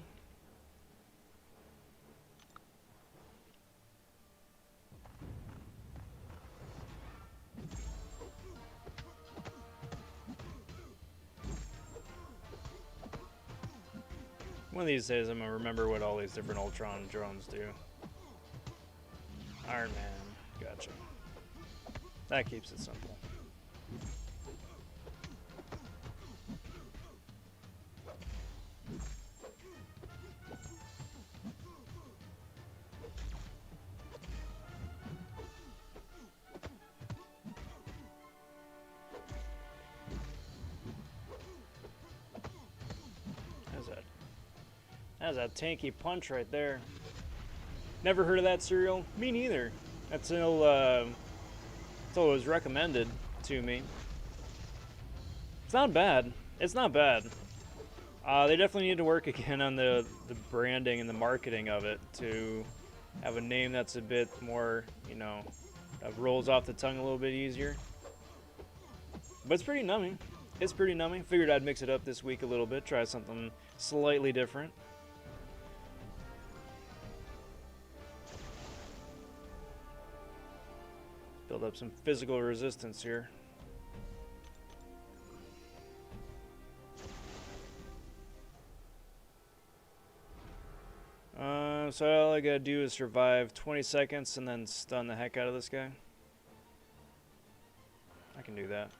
One of these days I'm gonna remember what all these different Ultron drones do. Iron Man, gotcha. That keeps it simple. That's a tanky punch right there. Never heard of that cereal? Me neither. Until it was recommended to me. It's not bad. It's not bad. They definitely need to work again on the branding and the marketing of it to have a name that's a bit more, you know, that rolls off the tongue a little bit easier. But it's pretty numbing. It's pretty numbing. Figured I'd mix it up this week a little bit, try something slightly different. Build up some physical resistance here. So all I gotta do is survive 20 seconds and then stun the heck out of this guy. I can do that.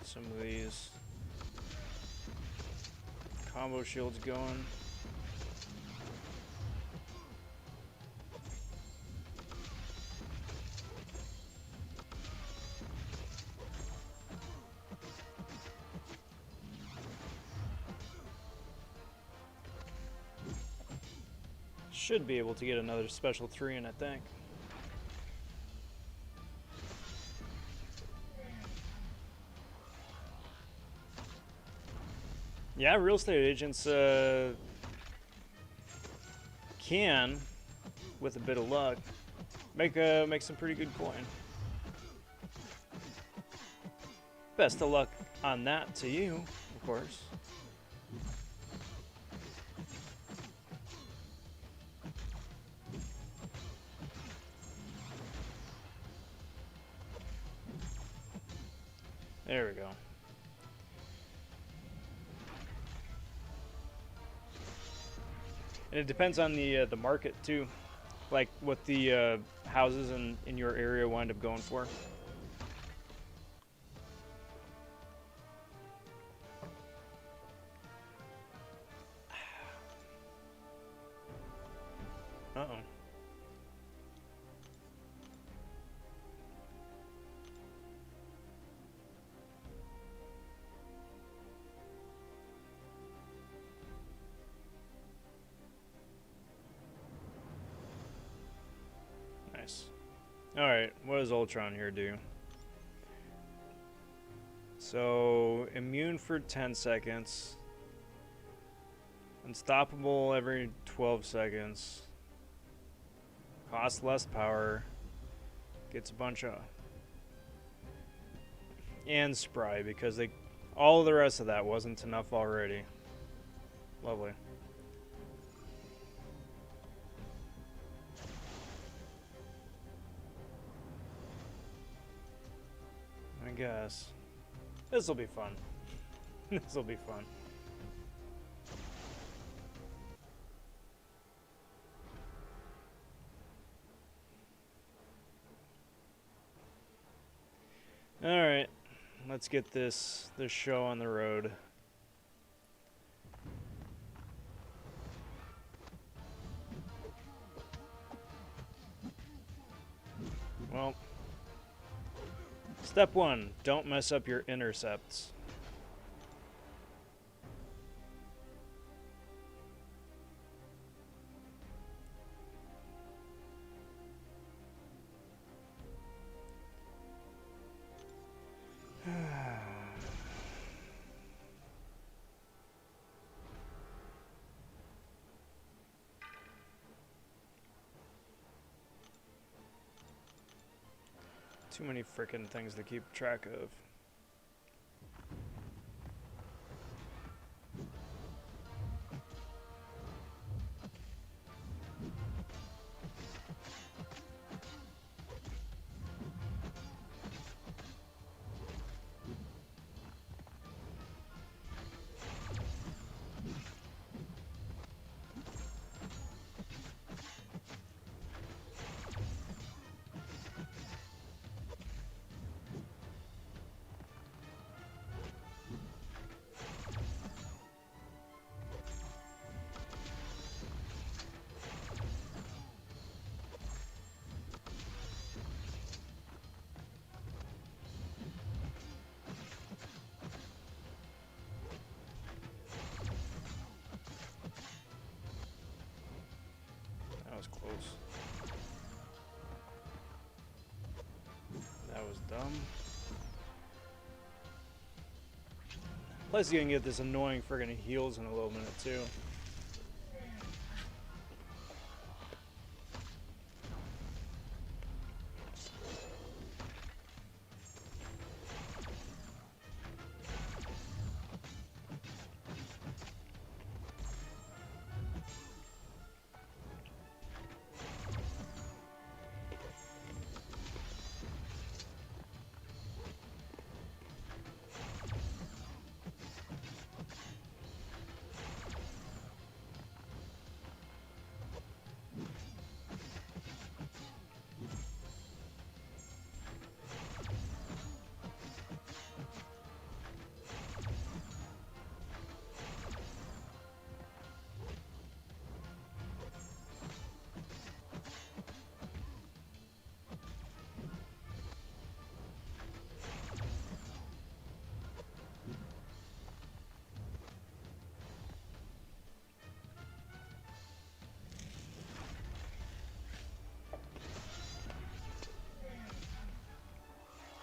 Some of these combo shields going. Should be able to get another special 3 in, I think. Yeah, real estate agents can, with a bit of luck, make some pretty good coin. Best of luck on that to you, of course. There we go. And it depends on the market too, like what the houses in your area wind up going for. Uh-oh. Nice. Alright, what does Ultron here do? So, immune for 10 seconds. Unstoppable every 12 seconds. Costs less power. Gets a bunch of... And spry, because all of the rest of that wasn't enough already. Lovely. I guess. This'll be fun. This'll be fun. Alright. Let's get this show on the road. Well, step 1, don't mess up your intercepts. Too many frickin' things to keep track of. That was close. That was dumb. Plus you can get this annoying friggin' heals in a little minute too.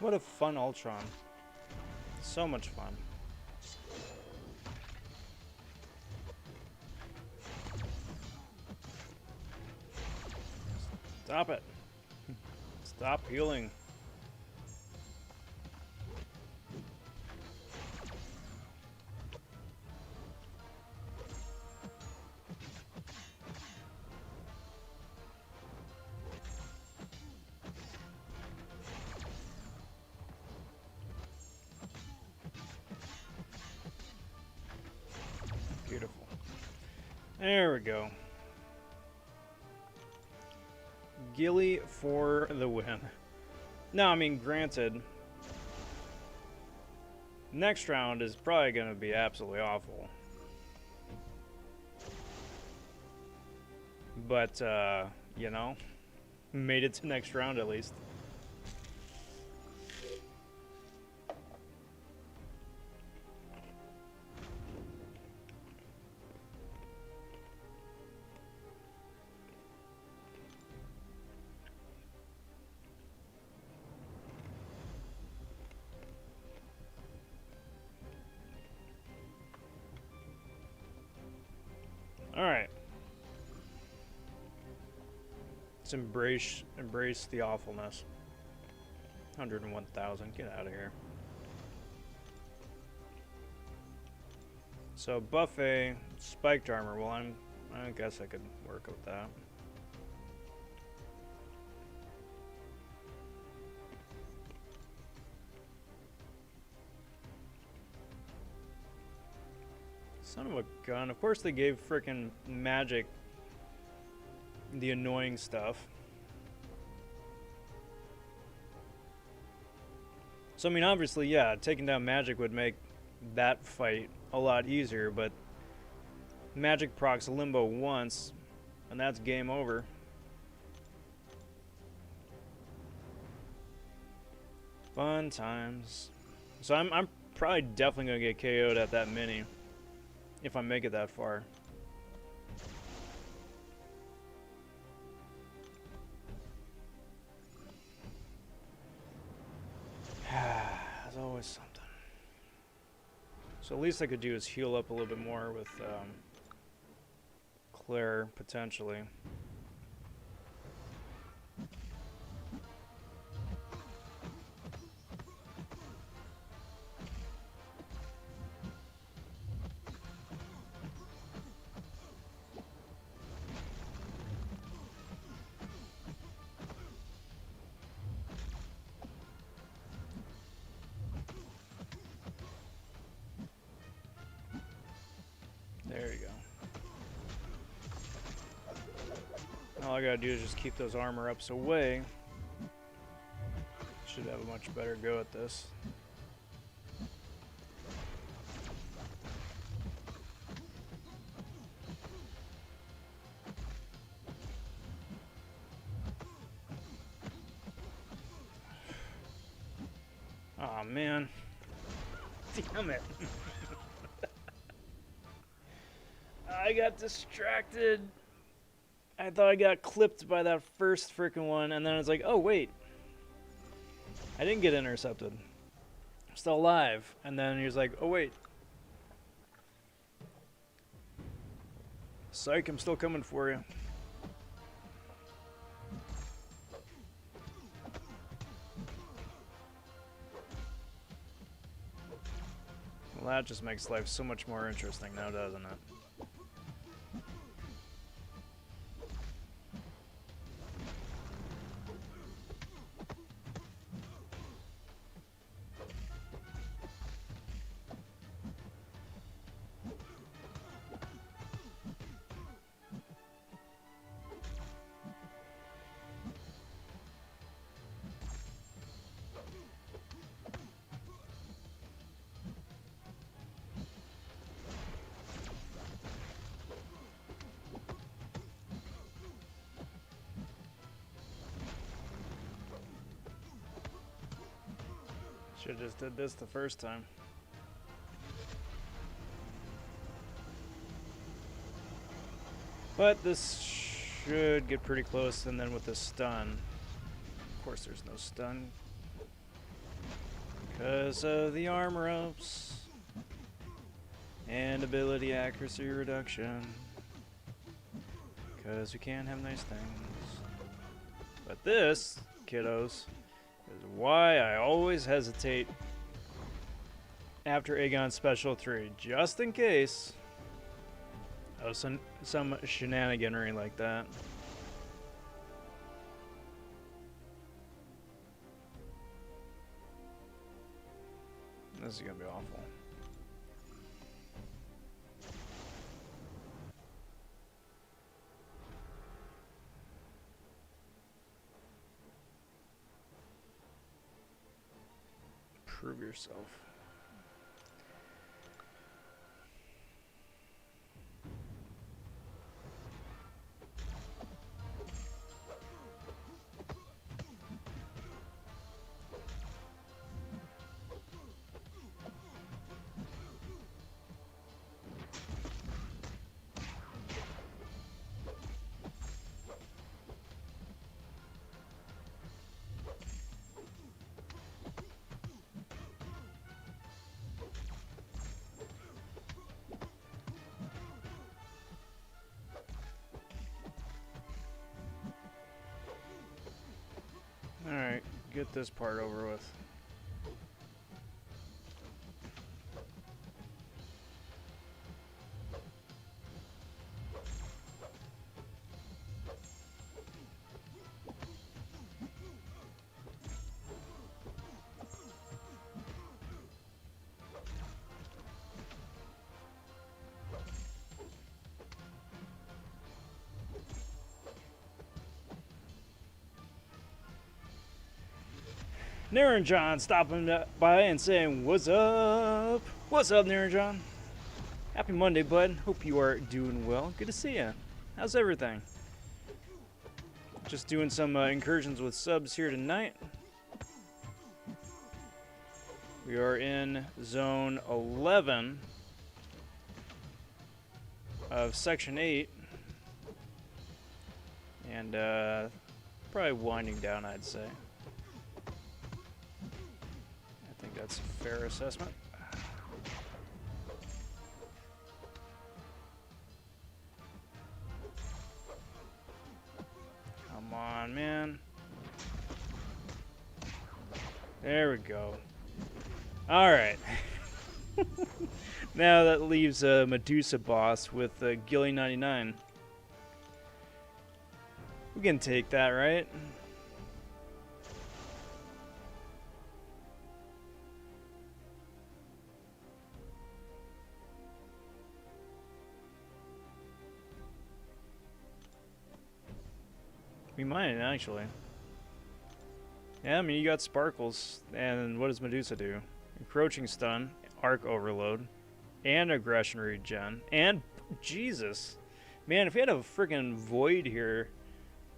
What a fun Ultron. So much fun. Stop it. Stop healing. Beautiful. There we go. Gilly for the win. Now, I mean, granted, next round is probably going to be absolutely awful. But, you know, made it to next round at least. All right. Let's embrace the awfulness. 101,000. Get out of here. So buffet, spiked armor. Well, I guess I could work with that. Son of a gun. Of course they gave frickin' Magic the annoying stuff. So I mean, obviously, yeah, taking down Magic would make that fight a lot easier, but Magic procs Limbo once, and that's game over. Fun times. So I'm probably definitely gonna get KO'd at that mini if I make it that far. There's always something. So at least I could do is heal up a little bit more with Claire, potentially. I gotta do is just keep those armor ups away. Should have a much better go at this. Oh man. Damn it. I got distracted. I thought I got clipped by that first freaking one, and then I was like, oh wait. I didn't get intercepted. I'm still alive. And then he was like, oh wait. Psych, I'm still coming for you. Well, that just makes life so much more interesting now, doesn't it? Should've just did this the first time. But this should get pretty close, and then with the stun. Of course there's no stun. Because of the armor ups. And ability accuracy reduction. Because we can have nice things. But this, kiddos, is why I always hesitate after Aegon Special 3, just in case of some shenaniganry like that. This is gonna be awful. Prove yourself. Alright, get this part over with. Niranjan stopping by and saying, what's up? What's up, Niranjan? Happy Monday, bud. Hope you are doing well. Good to see you. How's everything? Just doing some incursions with subs here tonight. We are in zone 11 of section 8. And probably winding down, I'd say. I think that's a fair assessment. Come on, man. There we go. All right. Now that leaves Medusa boss with Gilly 99. We can take that, right? We might, actually. Yeah, I mean, you got Sparkles, and what does Medusa do? Encroaching Stun, Arc Overload, and Aggression Regen, and... Jesus. Man, if we had a freaking Void here,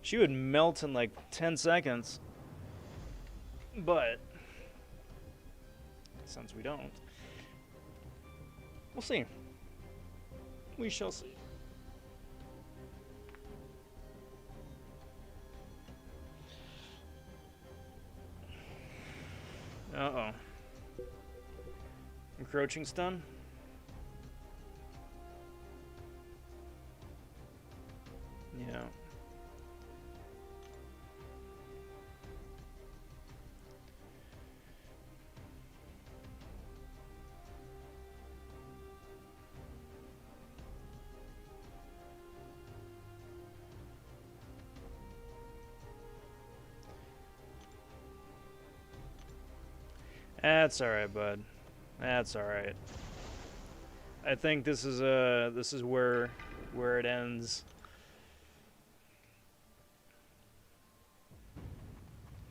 she would melt in like 10 seconds. But... since we don't... we'll see. We shall see. Uh-oh. Encroaching Stun? Yeah. That's alright, bud. That's alright. I think this is where it ends.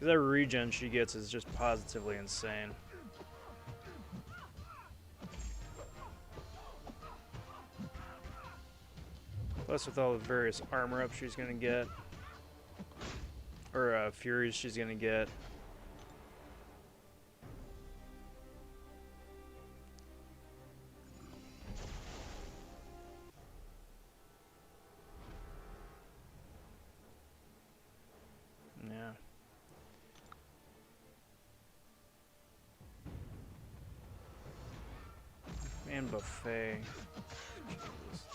That regen she gets is just positively insane. Plus with all the various armor ups she's gonna get. Or furies she's gonna get. Yeah. And buffet. Jesus.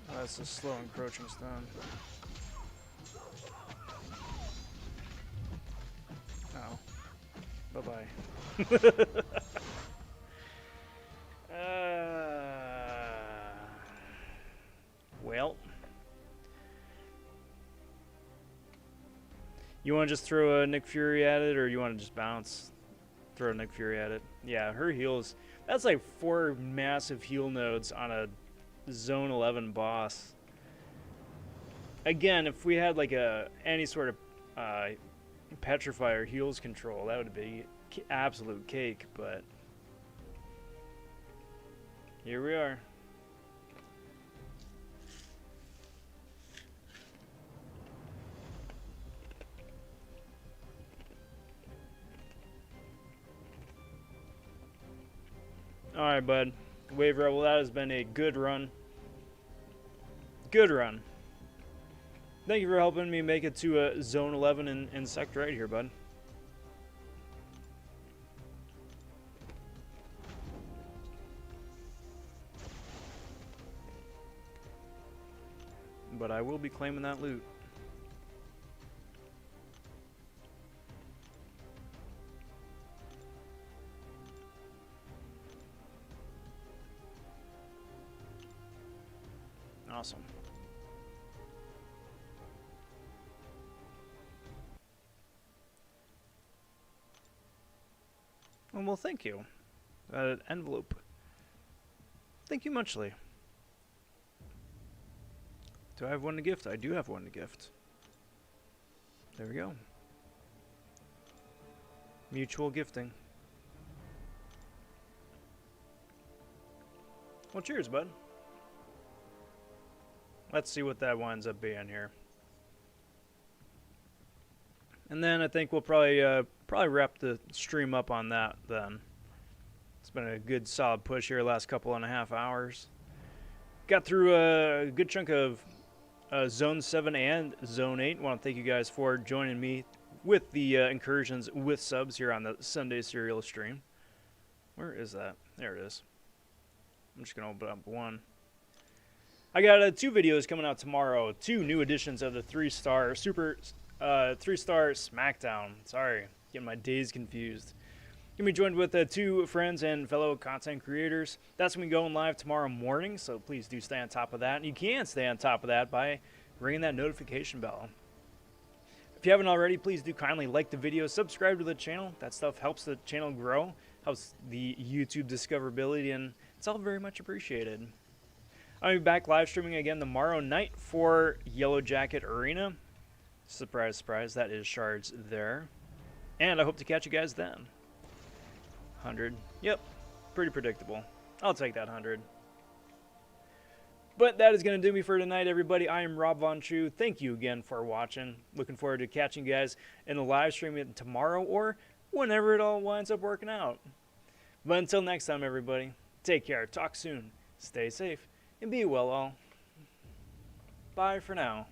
Oh, that's a slow encroaching stun. Oh. Bye-bye. Well. You want to just throw a Nick Fury at it, or you want to just bounce? Throw a Nick Fury at it. Yeah, her heals. That's like 4 massive heal nodes on a Zone 11 boss. Again, if we had like any sort of petrify or heals control, that would be absolute cake, but here we are. Alright, bud. Wave Rebel, that has been a good run. Good run. Thank you for helping me make it to Zone 11 in Sector 8 here, bud. But I will be claiming that loot. Awesome. Well, thank you. Envelope. Thank you muchly. Do I have one to gift? I do have one to gift. There we go. Mutual gifting. Well, cheers, bud. Let's see what that winds up being here. And then I think we'll probably wrap the stream up on that then. It's been a good solid push here the last couple and a half hours. Got through a good chunk of Zone 7 and Zone 8. I want to thank you guys for joining me with the incursions with subs here on the Sunday Serial stream. Where is that? There it is. I'm just going to open up one. I got 2 videos coming out tomorrow. 2 new editions of the 3-star SmackDown. Sorry, getting my days confused. Gonna be joined with 2 friends and fellow content creators. That's gonna be going live tomorrow morning, so please do stay on top of that. And you can stay on top of that by ringing that notification bell. If you haven't already, please do kindly like the video, subscribe to the channel. That stuff helps the channel grow, helps the YouTube discoverability, and it's all very much appreciated. I'll be back live streaming again tomorrow night for Yellow Jacket Arena. Surprise, surprise, that is shards there. And I hope to catch you guys then. 100. Yep, pretty predictable. I'll take that 100. But that is going to do me for tonight, everybody. I am Rob vonShoe. Thank you again for watching. Looking forward to catching you guys in the live stream tomorrow or whenever it all winds up working out. But until next time, everybody, take care. Talk soon. Stay safe. And be well all. Bye for now.